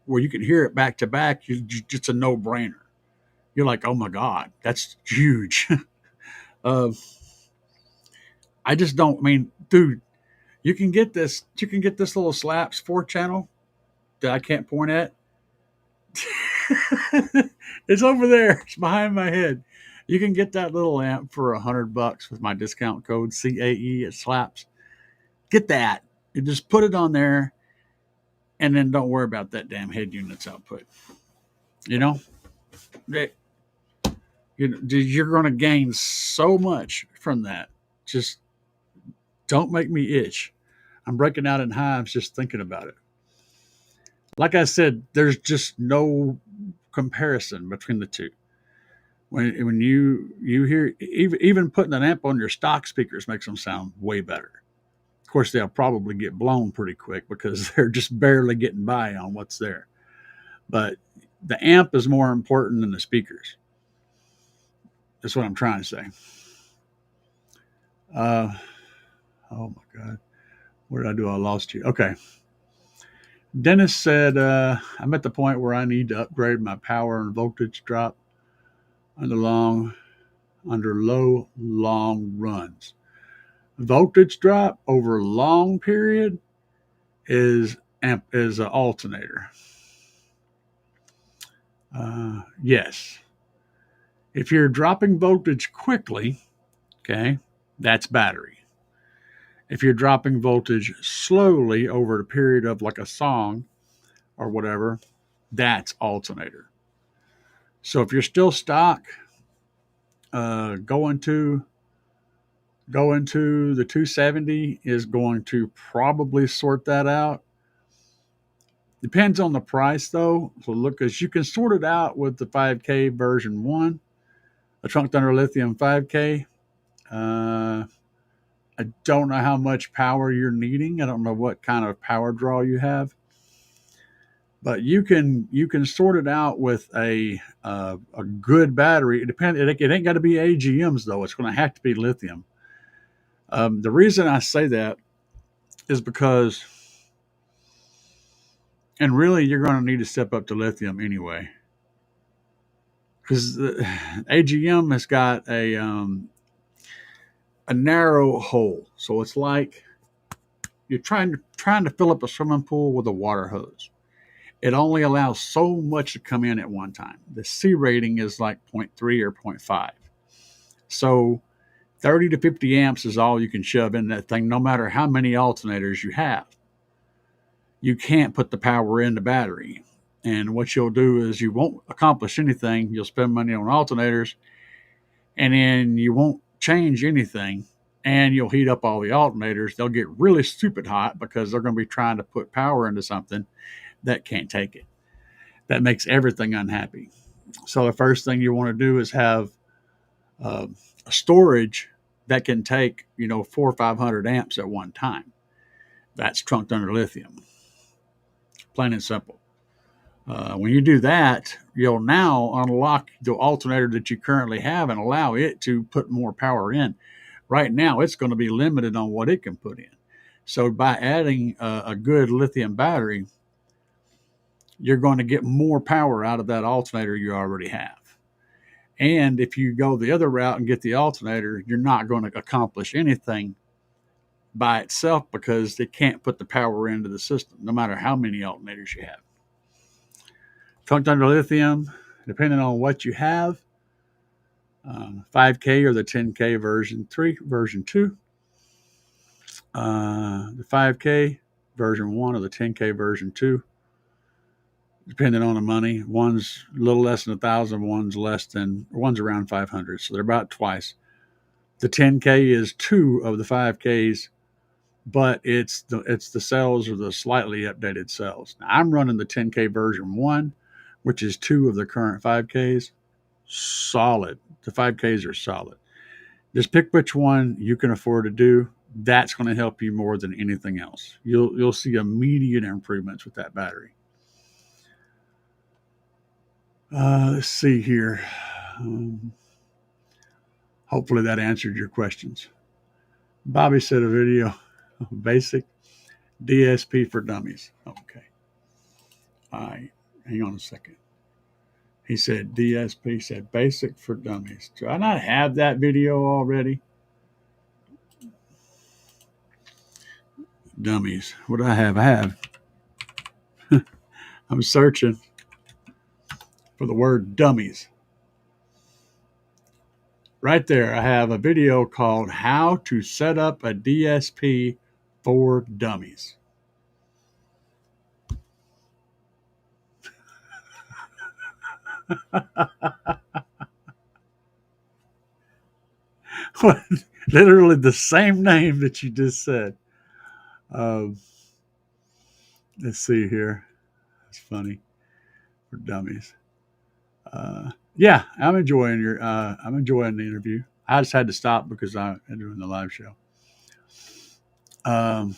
where you can hear it back to back, it's a no brainer. You're like, oh my god, that's huge. uh, I just don't. I mean, dude, you can get this. You can get this little Slapz 4 channel that I can't point at. It's over there. It's behind my head. You can get that little amp for $100 with my discount code CAE at Slapz. Get that. You just put it on there, and then don't worry about that damn head unit's output. You know, you're going to gain so much from that. Just don't make me itch. I'm breaking out in hives just thinking about it. Like I said, there's just no comparison between the two. When you hear even putting an amp on your stock speakers makes them sound way better. Of course, they'll probably get blown pretty quick because they're just barely getting by on what's there. But the amp is more important than the speakers. That's what I'm trying to say. Uh, oh my God. What did I do? I lost you. Okay. Dennis said, I'm at the point where I need to upgrade my power and voltage drop under low, long runs. Voltage drop over a long period is an alternator. Yes. If you're dropping voltage quickly, okay, that's battery. If you're dropping voltage slowly over a period of like a song or whatever, that's alternator. So if you're still stock, Going to the 270 is going to probably sort that out. Depends on the price though. So look, as you can sort it out with the 5K version 1, a Trunk Thunder Lithium 5K. I don't know how much power you're needing. I don't know what kind of power draw you have, but you can sort it out with a good battery. It depends. It ain't got to be AGMs though. It's going to have to be lithium. The reason I say that is because, and really, you're going to need to step up to lithium anyway, because AGM has got a narrow hole, so it's like you're trying to fill up a swimming pool with a water hose. It only allows so much to come in at one time. The C rating is like 0.3 or zero point 0.5. So 30 to 50 amps is all you can shove in that thing, no matter how many alternators you have. You can't put the power in the battery. And what you'll do is you won't accomplish anything. You'll spend money on alternators, and then you won't change anything, and you'll heat up all the alternators. They'll get really stupid hot because they're going to be trying to put power into something that can't take it. That makes everything unhappy. So the first thing you want to do is have a storage that can take 400 or 500 amps at one time. That's Trunk Thunder Lithium, plain and simple. When you do that, you'll now unlock the alternator that you currently have and allow it to put more power in. Right now, it's going to be limited on what it can put in. So by adding a good lithium battery, you're going to get more power out of that alternator you already have. And if you go the other route and get the alternator, you're not going to accomplish anything by itself because it can't put the power into the system, no matter how many alternators you have. Trunk Thunder Lithium, depending on what you have, 5K or the 10K version 2, the 5K version 1 or the 10K version 2, depending on the money. One's a little less than 1,000, one's around 500, so they're about twice. The 10K is 2 of the 5Ks, but it's the cells or the slightly updated cells. Now, I'm running the 10K version 1, which is 2 of the current 5Ks. Solid. The 5Ks are solid. Just pick which one you can afford to do. That's going to help you more than anything else. You'll see immediate improvements with that battery. Let's see here. Hopefully that answered your questions. Bobby said a video, basic DSP for dummies. Okay. All right. Hang on a second. He said DSP, said basic for dummies. Do I not have that video already? Dummies. What do I have? I have. I'm searching for the word dummies. Right there, I have a video called How to Set Up a DSP for Dummies. Literally the same name that you just said. Let's see here. It's funny. For dummies. Yeah, I'm enjoying the interview. I just had to stop because I'm doing the live show. What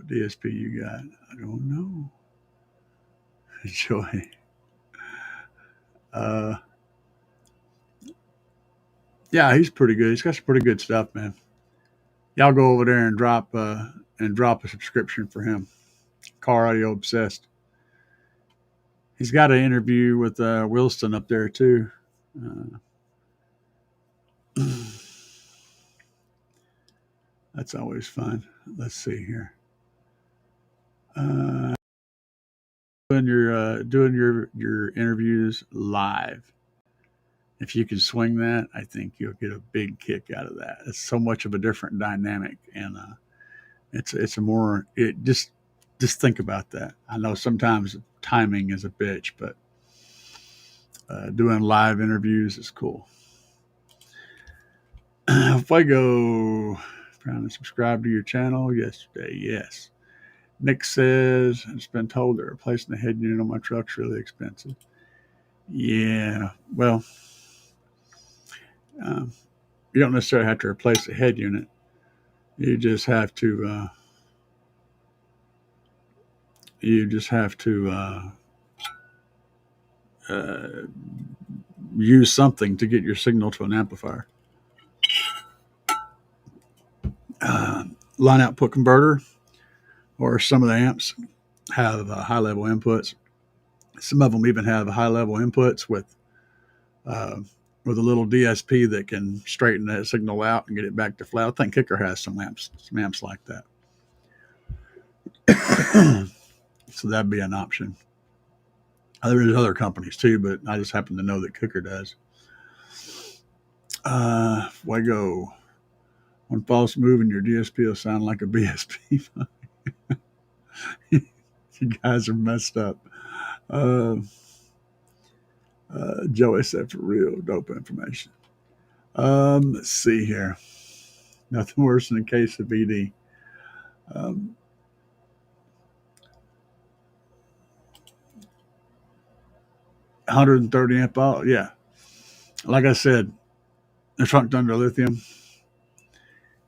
DSP you got? I don't know. Enjoy. Yeah, he's pretty good. He's got some pretty good stuff, man. Y'all go over there and drop a subscription for him. Car Audio Obsessed. He's got an interview with Wilson up there too. That's always fun. Let's see here. Doing your interviews live. If you can swing that, I think you'll get a big kick out of that. It's so much of a different dynamic, and it's a more just think about that. I know sometimes timing is a bitch, but Doing live interviews is cool. Fuego, trying to subscribe to your channel yesterday. Yes. Nick says, I've just been told that replacing the head unit on my truck's really expensive. Yeah, well, you don't necessarily have to replace the head unit. You just have to. Uh, use something to get your signal to an amplifier. Line output converter, or some of the amps have high level inputs. Some of them even have high level inputs uh, with a little DSP that can straighten that signal out and get it back to flat. I think Kicker has some amps like that. So that'd be an option. There's other companies too, but I just happen to know that Kicker does. Fuego. One false move and your DSP will sound like a BSP. You guys are messed up. Joey said for real, dope information. Let's see here. Nothing worse than a case of BD. 130 amp out. Yeah. Like I said, the truck under lithium,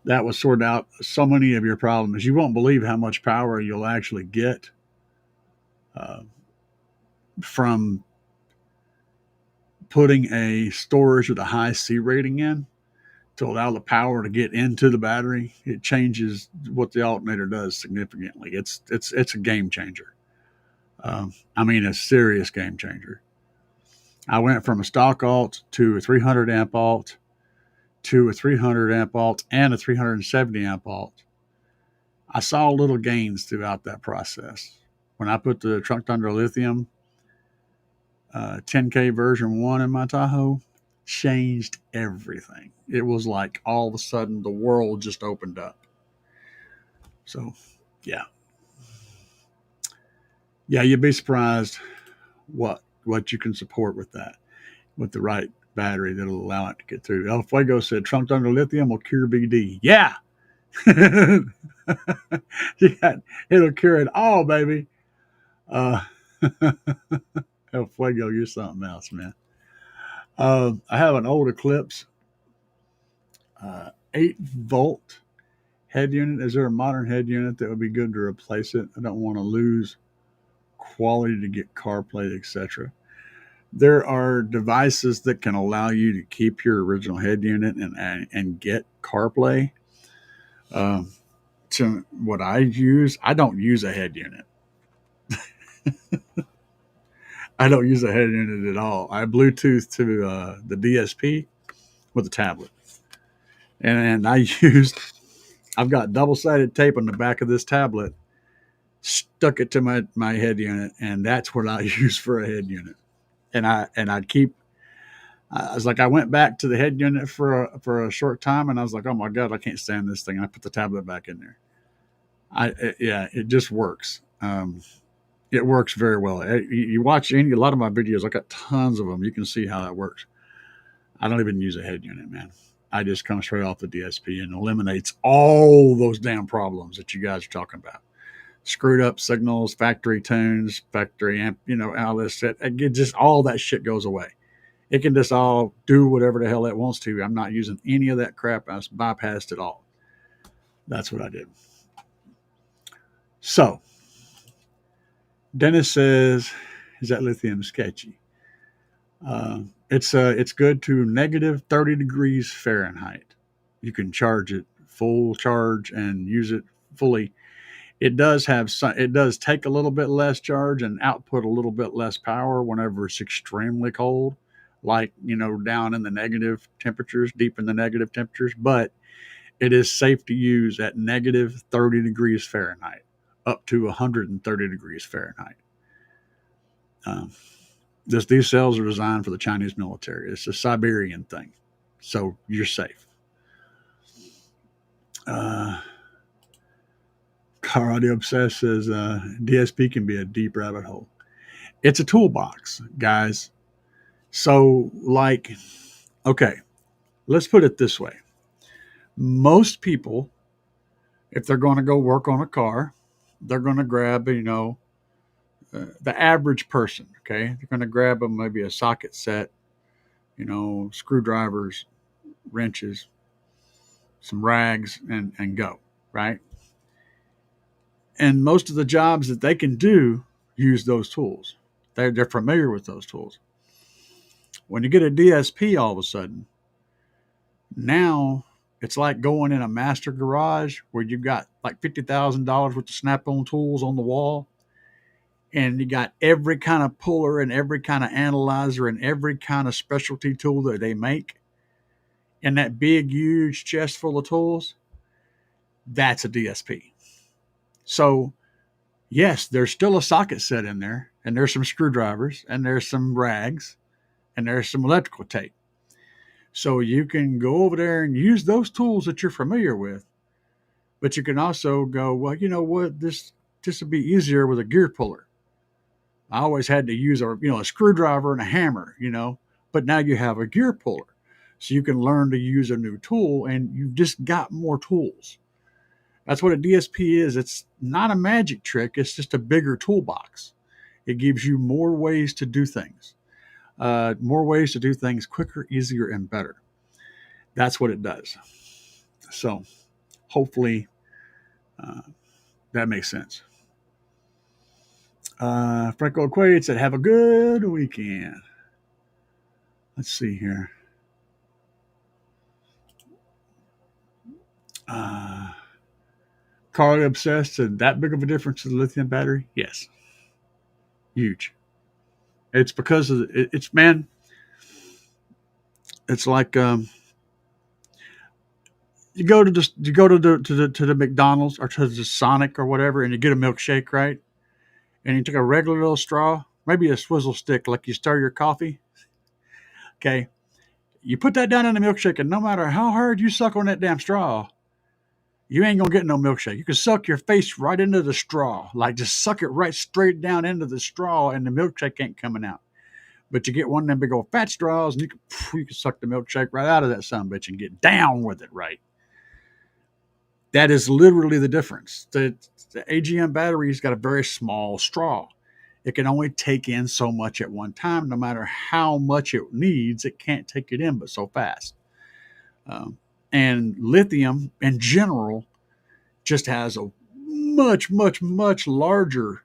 that will sort out so many of your problems. You won't believe how much power you'll actually get from putting a storage with a high C rating in to allow the power to get into the battery. It changes what the alternator does significantly. It's a game changer. I mean, a serious game changer. I went from a stock alt to a 300 amp alt to a 300 amp alt and a 370 amp alt. I saw little gains throughout that process. When I put the Trunk Thunder Lithium 10K version 1 in my Tahoe, changed everything. It was like all of a sudden the world just opened up. So, yeah. Yeah, you'd be surprised what you can support with that, with the right battery that'll allow it to get through. El Fuego said Trunk Thunder Lithium will cure BD. Yeah. Yeah, it'll cure it all, baby. El Fuego, you're something else, man. I have an old Eclipse 8-volt head unit. Is there a modern head unit that would be good to replace it? I don't want to lose quality to get CarPlay, etc. There are devices that can allow you to keep your original head unit and get CarPlay. To what I use, I don't use a head unit. I don't use a head unit at all. I Bluetooth to the DSP with a tablet, and I've got double-sided tape on the back of this tablet, stuck it to my head unit, and that's what I use for a head unit. And I keep. I was like, I went back to the head unit for a short time, and I was like, oh my god, I can't stand this thing. I put the tablet back in there. It just works. It works very well. You watch a lot of my videos. I got tons of them. You can see how that works. I don't even use a head unit, man. I just come straight off the DSP and eliminates all those damn problems that you guys are talking about. Screwed up signals, factory tunes, factory amp, all this shit. Just all that shit goes away. It can just all do whatever the hell it wants to. I'm not using any of that crap. I bypassed it all. That's what I did. So, Dennis says, is that lithium sketchy? It's good to negative 30 degrees Fahrenheit. You can charge it full charge and use it fully. It does take a little bit less charge and output a little bit less power whenever it's extremely cold, like down in the negative temperatures, deep in the negative temperatures. But it is safe to use at negative 30 degrees Fahrenheit, up to 130 degrees Fahrenheit. These cells are designed for the Chinese military. It's a Siberian thing, so you're safe. Caraudioenthusiasts says DSP can be a deep rabbit hole. It's a toolbox, guys. So, like, okay, let's put it this way. Most people, if they're going to go work on a car, they're going to grab, the average person, okay? They're going to grab maybe a socket set, screwdrivers, wrenches, some rags, and go, right? And most of the jobs that they can do use those tools. They're familiar with those tools. When you get a DSP all of a sudden, now it's like going in a master garage where you've got like $50,000 worth of snap-on tools on the wall, and you got every kind of puller and every kind of analyzer and every kind of specialty tool that they make in that big, huge chest full of tools. That's a DSP. So, yes, there's still a socket set in there, and there's some screwdrivers, and there's some rags, and there's some electrical tape. So you can go over there and use those tools that you're familiar with, but you can also go, well, you know what, this would be easier with a gear puller. I always had to use a screwdriver and a hammer, but now you have a gear puller. So you can learn to use a new tool, and you've just got more tools. That's what a DSP is. It's not a magic trick. It's just a bigger toolbox. It gives you more ways to do things, quicker, easier, and better. That's what it does. So hopefully that makes sense. Franco Quaid said, have a good weekend. Let's see here. Carly Obsessed said, that big of a difference in the lithium battery? Yes. Huge. It's because of it's man. It's like you go to the McDonald's or to the Sonic or whatever, and you get a milkshake, right? And you take a regular little straw, maybe a swizzle stick, like you stir your coffee. Okay, you put that down in the milkshake, and no matter how hard you suck on that damn straw, you ain't gonna get no milkshake. You can suck your face right into the straw, like just suck it right straight down into the straw, and the milkshake ain't coming out. But you get one of them big old fat straws, and you can suck the milkshake right out of that sumbitch and get down with it, right? That is literally the difference. The AGM battery's got a very small straw. It can only take in so much at one time. No matter how much it needs, it can't take it in but so fast. And lithium in general just has a much, much, much larger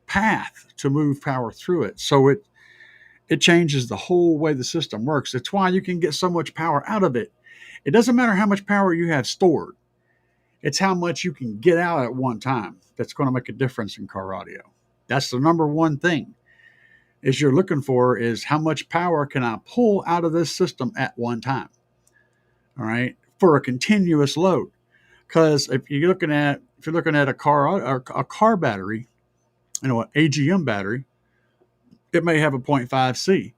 path to move power through it. So it changes the whole way the system works. It's why you can get so much power out of it. It doesn't matter how much power you have stored. It's how much you can get out at one time that's going to make a difference in car audio. That's the number one thing is you're looking for is how much power can I pull out of this system at one time, all right, for a continuous load. Because if you're looking at a car battery, an AGM battery, it may have a 0.5C.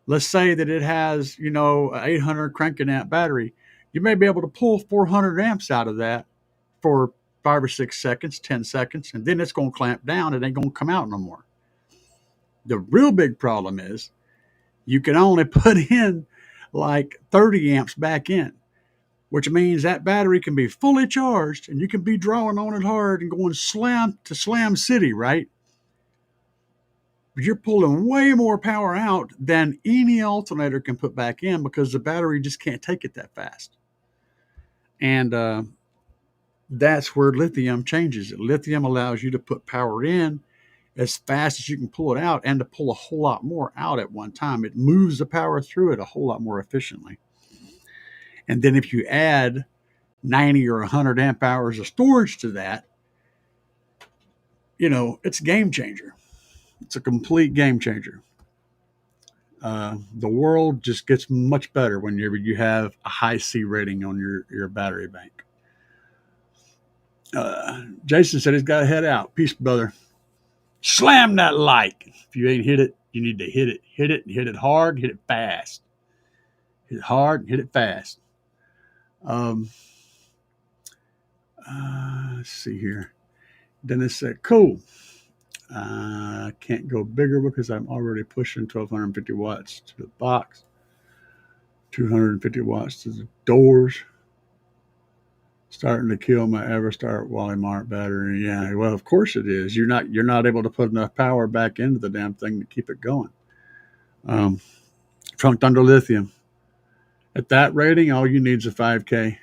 Let's say that it has, an 800 cranking amp battery. You may be able to pull 400 amps out of that for 5 or 6 seconds, 10 seconds, and then it's going to clamp down. It ain't going to come out no more. The real big problem is you can only put in like 30 amps back in, which means that battery can be fully charged and you can be drawing on it hard and going slam to slam city, right? But you're pulling way more power out than any alternator can put back in because the battery just can't take it that fast. And that's where lithium changes it. Lithium allows you to put power in as fast as you can pull it out and to pull a whole lot more out at one time. It moves the power through it a whole lot more efficiently. And then if you add 90 or 100 amp hours of storage to that, it's a game changer. It's a complete game changer. The world just gets much better whenever you have a high C rating on your battery bank. Jason said he's got to head out. Peace, brother. Slam that like. If you ain't hit it, you need to hit it. Hit it and hit it hard, hit it fast. Hit it hard and hit it fast. Let's see here. Dennis said, cool. I can't go bigger because I'm already pushing 1250 watts to the box, 250 watts to the doors. Starting to kill my Everstart Wally Mart battery. Yeah, well, of course it is. You're not able to put enough power back into the damn thing to keep it going. Trunked under lithium. At that rating, all you need is a 5K.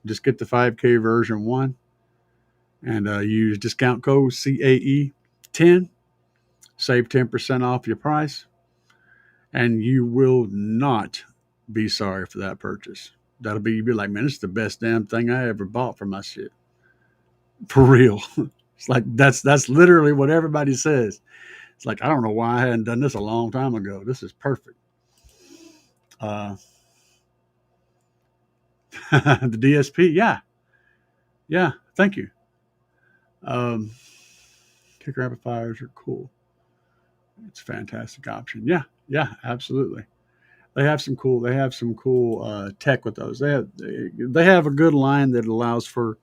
Just get the 5K version 1 and use discount code CAE10. Save 10% off your price, and you will not be sorry for that purchase. You'll be like, man, it's the best damn thing I ever bought for my shit. For real. It's like that's literally what everybody says. It's like, I don't know why I hadn't done this a long time ago. This is perfect. Uh, the DSP, yeah, thank you. Um, Kicker amplifiers are cool. It's a fantastic option. Yeah, absolutely. They have some cool tech with those. They have a good line that allows for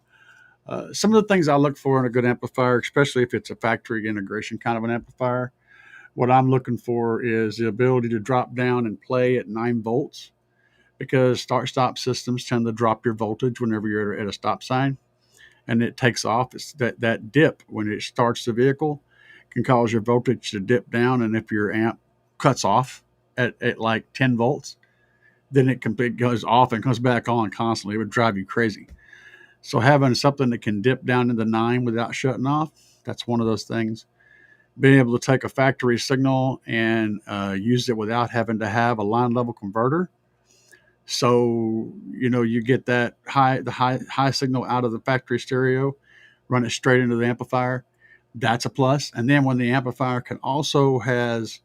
some of the things I look for in a good amplifier, especially if it's a factory integration kind of an amplifier. What I'm looking for is the ability to drop down and play at 9 volts, because start-stop systems tend to drop your voltage whenever you're at a stop sign, and it takes off. It's that dip when it starts the vehicle can cause your voltage to dip down, and if your amp cuts off at like 10 volts, then it goes off and comes back on constantly. It would drive you crazy. So having something that can dip down into 9 without shutting off, that's one of those things. Being able to take a factory signal and use it without having to have a line level converter. So, you get the high signal out of the factory stereo, run it straight into the amplifier. That's a plus. And then when the amplifier can also has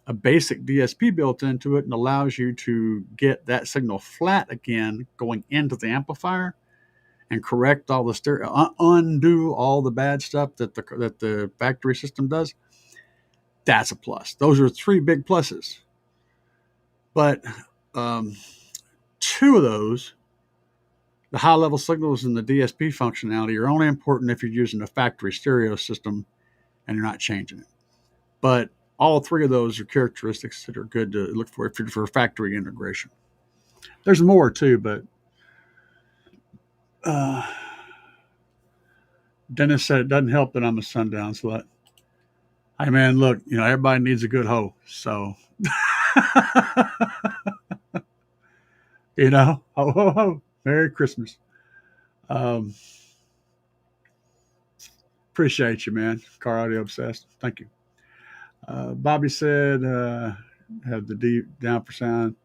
a basic DSP built into it and allows you to get that signal flat again going into the amplifier and correct all the stereo, undo all the bad stuff that the factory system does. That's a plus. Those are 3 big pluses. But 2 of those, the high level signals and the DSP functionality, are only important if you're using a factory stereo system and you're not changing it. But all 3 of those are characteristics that are good to look for if you're for factory integration. There's more too, but Dennis said it doesn't help that I'm a sundown slut. Hey man, look, everybody needs a good hoe. So, ho ho ho, Merry Christmas. Um, Appreciate you, man. Car audio obsessed. Thank you. Bobby said, have the down for sound,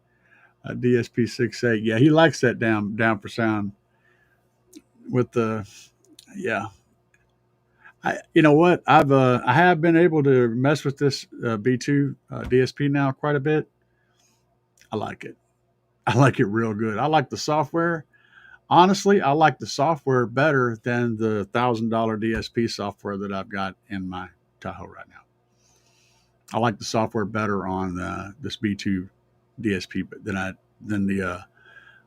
DSP 6.8. Yeah, he likes that down for sound with the, yeah. You know what? I have been able to mess with this B2 DSP now quite a bit. I like it. I like it real good. I like the software. Honestly, I like the software better than the $1,000 DSP software that I've got in my Tahoe right now. I like the software better on this B2 DSP than the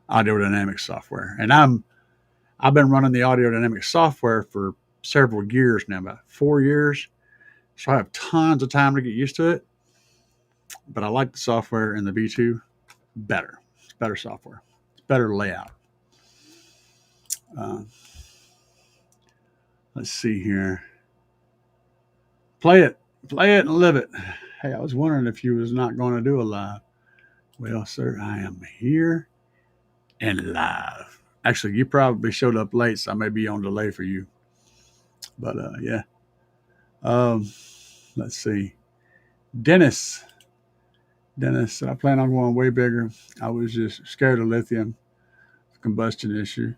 audio dynamics software. And I've been running the audio dynamics software for several years now, about 4 years. So I have tons of time to get used to it. But I like the software in the B2 better. It's better software. It's better layout. Let's see here. Play it and live it. Hey, I was wondering if you was not going to do a live. Well, sir, I am here and live. Actually, you probably showed up late, so I may be on delay for you. But yeah. Let's see. Dennis, I plan on going way bigger. I was just scared of lithium combustion issue.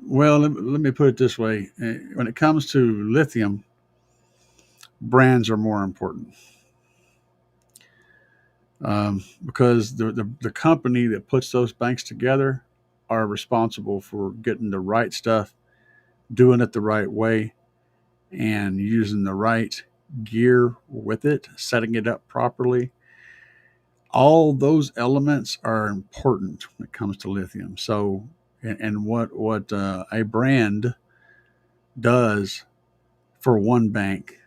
Well, let me put it this way. When it comes to lithium, brands are more important. Because the company that puts those banks together are responsible for getting the right stuff, doing it the right way, and using the right gear with it, setting it up properly. All those elements are important when it comes to lithium. So, and what a brand does for one bank.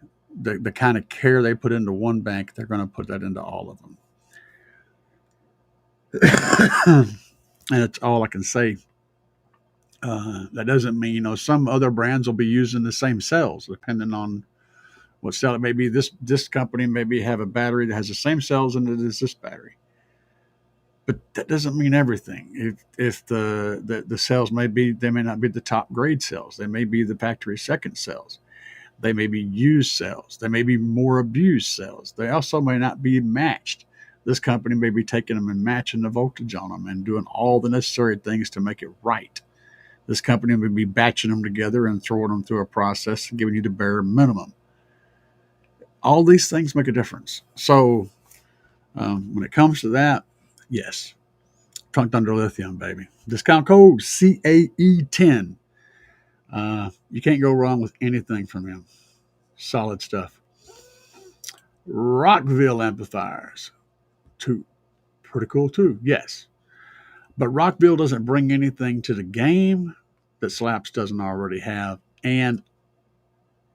The kind of care they put into one bank, they're going to put that into all of them. And it's all I can say. That doesn't mean, some other brands will be using the same cells depending on what cell it may be. This company maybe have a battery that has the same cells in it as this battery, but that doesn't mean everything. If the cells they may not be the top grade cells. They may be the factory second cells. They may be used cells. They may be more abused cells. They also may not be matched. This company may be taking them and matching the voltage on them and doing all the necessary things to make it right. This company may be batching them together and throwing them through a process and giving you the bare minimum. All these things make a difference. So when it comes to that, yes, Trunk Thunder Lithium, baby. Discount code CAE10. You can't go wrong with anything from them. Solid stuff. Rockville amplifiers. Pretty cool too, yes. But Rockville doesn't bring anything to the game that Slapz doesn't already have. And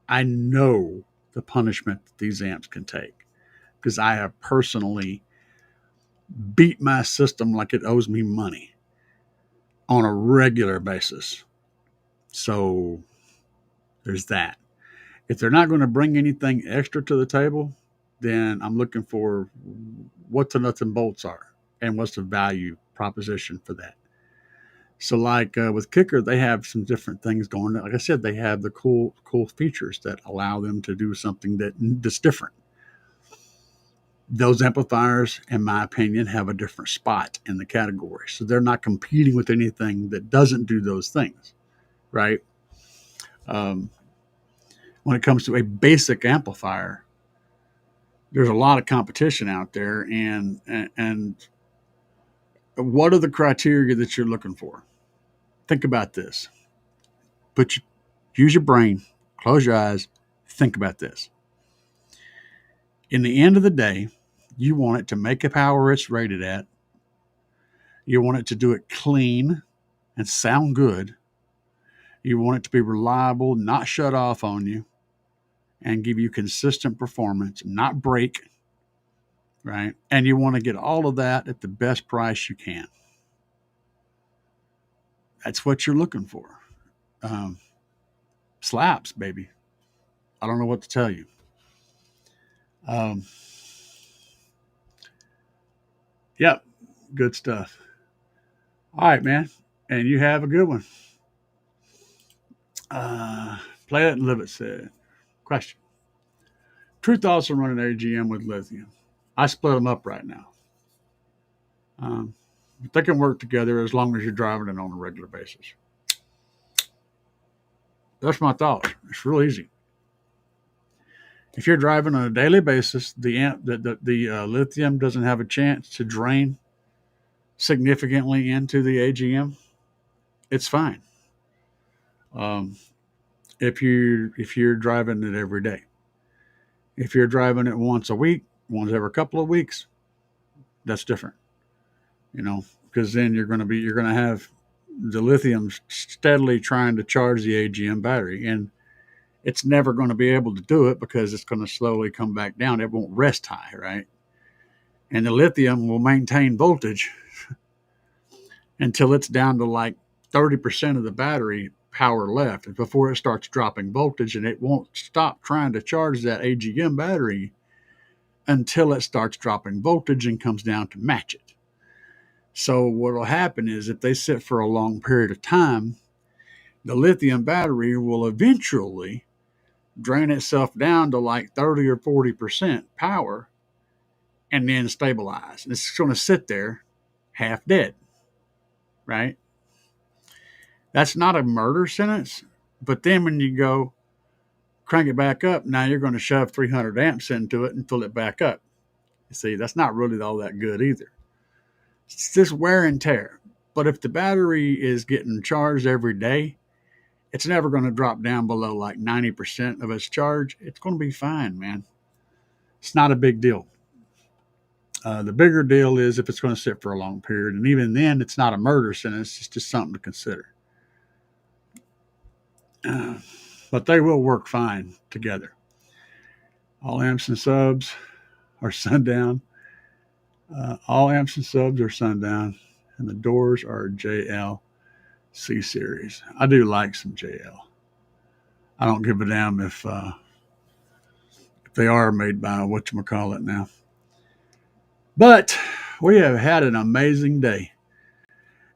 I know the punishment that these amps can take because I have personally beat my system like it owes me money on a regular basis. So there's that. If they're not going to bring anything extra to the table, then I'm looking for what the nuts and bolts are and what's the value proposition for that. So like with Kicker, they have some different things going on. Like I said, they have the cool features that allow them to do something that's different. Those amplifiers, in my opinion, have a different spot in the category. So they're not competing with anything that doesn't do those things, right? When it comes to a basic amplifier, there's a lot of competition out there. And what are the criteria that you're looking for? Think about this. Use your brain, close your eyes, think about this. In the end of the day, you want it to make the power it's rated at. You want it to do it clean and sound good. You want it to be reliable, not shut off on you, and give you consistent performance, not break, right? And you want to get all of that at the best price you can. That's what you're looking for. Slapz, baby. I don't know what to tell you. Yep, good stuff. All right, man. And you have a good one. Play it and live it said. Question. True thoughts on running AGM with lithium. I split them up right now. They can work together as long as you're driving it on a regular basis. That's my thoughts. It's real easy. If you're driving on a daily basis, the lithium doesn't have a chance to drain significantly into the AGM. It's fine. If you're driving it every day, if you're driving it once a week, once every couple of weeks, that's different. Because then you're going to have the lithium steadily trying to charge the AGM battery, and it's never going to be able to do it because it's going to slowly come back down. It won't rest high, right? And the lithium will maintain voltage until it's down to like 30% of the battery power left, and before it starts dropping voltage, and it won't stop trying to charge that AGM battery until it starts dropping voltage and comes down to match it. So what will happen is if they sit for a long period of time, the lithium battery will eventually drain itself down to like 30 or 40% power and then stabilize. And it's going to sit there half dead, right? That's not a murder sentence, but then when you go crank it back up, now you're going to shove 300 amps into it and fill it back up. You see, that's not really all that good either. It's just wear and tear. But if the battery is getting charged every day, it's never going to drop down below like 90% of its charge. It's going to be fine, man. It's not a big deal. The bigger deal is if it's going to sit for a long period. And even then, it's not a murder sentence. It's just something to consider. but they will work fine together. All amps and subs are sundown. All amps and subs are sundown, and the doors are JL C series. I do like some JL. I don't give a damn if they are made by whatchamacallit now. But we have had an amazing day.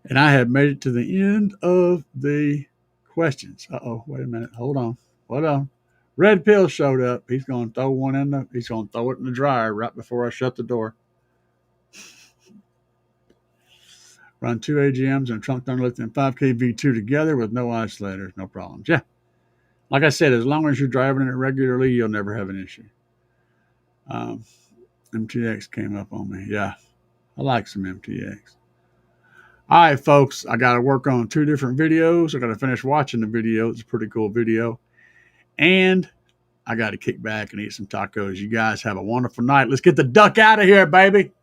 And I have made it to the end of the questions. Uh-oh, wait a minute. Hold on. Red Pill showed up. He's going to throw it in the dryer right before I shut the door. Run 2 AGMs and trunk down Lithium 5K V2 together with no isolators, no problems. Yeah. Like I said, as long as you're driving it regularly, you'll never have an issue. MTX came up on me. Yeah, I like some MTX. All right, folks, I got to work on 2 different videos. I got to finish watching the video. It's a pretty cool video. And I got to kick back and eat some tacos. You guys have a wonderful night. Let's get the duck out of here, baby.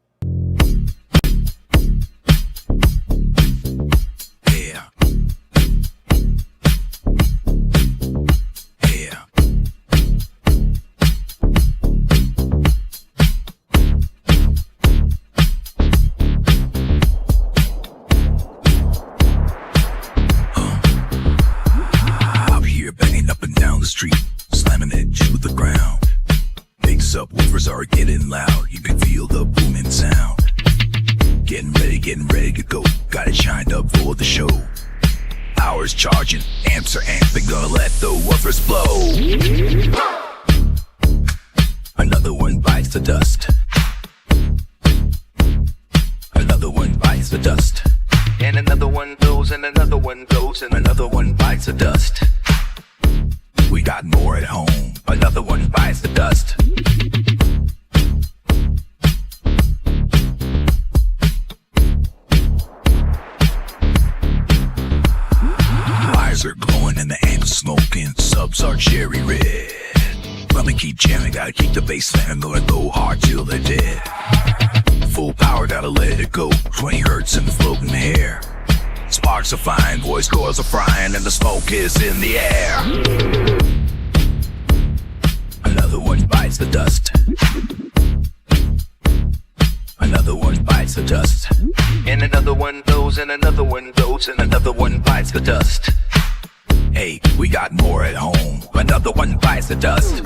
Subwoofers are getting loud, you can feel the booming sound. Getting ready to go, got it shined up for the show. Power's charging, amps are amping, gonna let the woofers blow. Another one bites the dust. Another one bites the dust. And another one goes, and another one goes, and another one bites the dust. We got more at home, another one bites the dust. Eyes are glowing and the amps smoking, subs are cherry red. Let me keep jamming, gotta keep the bass slamming, gonna go hard till they're dead. Full power, gotta let it go, 20 hertz in the floating air. Sparks are flying, voice coils are frying, and the smoke is in the air. Another one bites the dust. Another one bites the dust. And another one goes, and another one goes, and another one bites the dust. Hey, we got more at home. Another one bites the dust.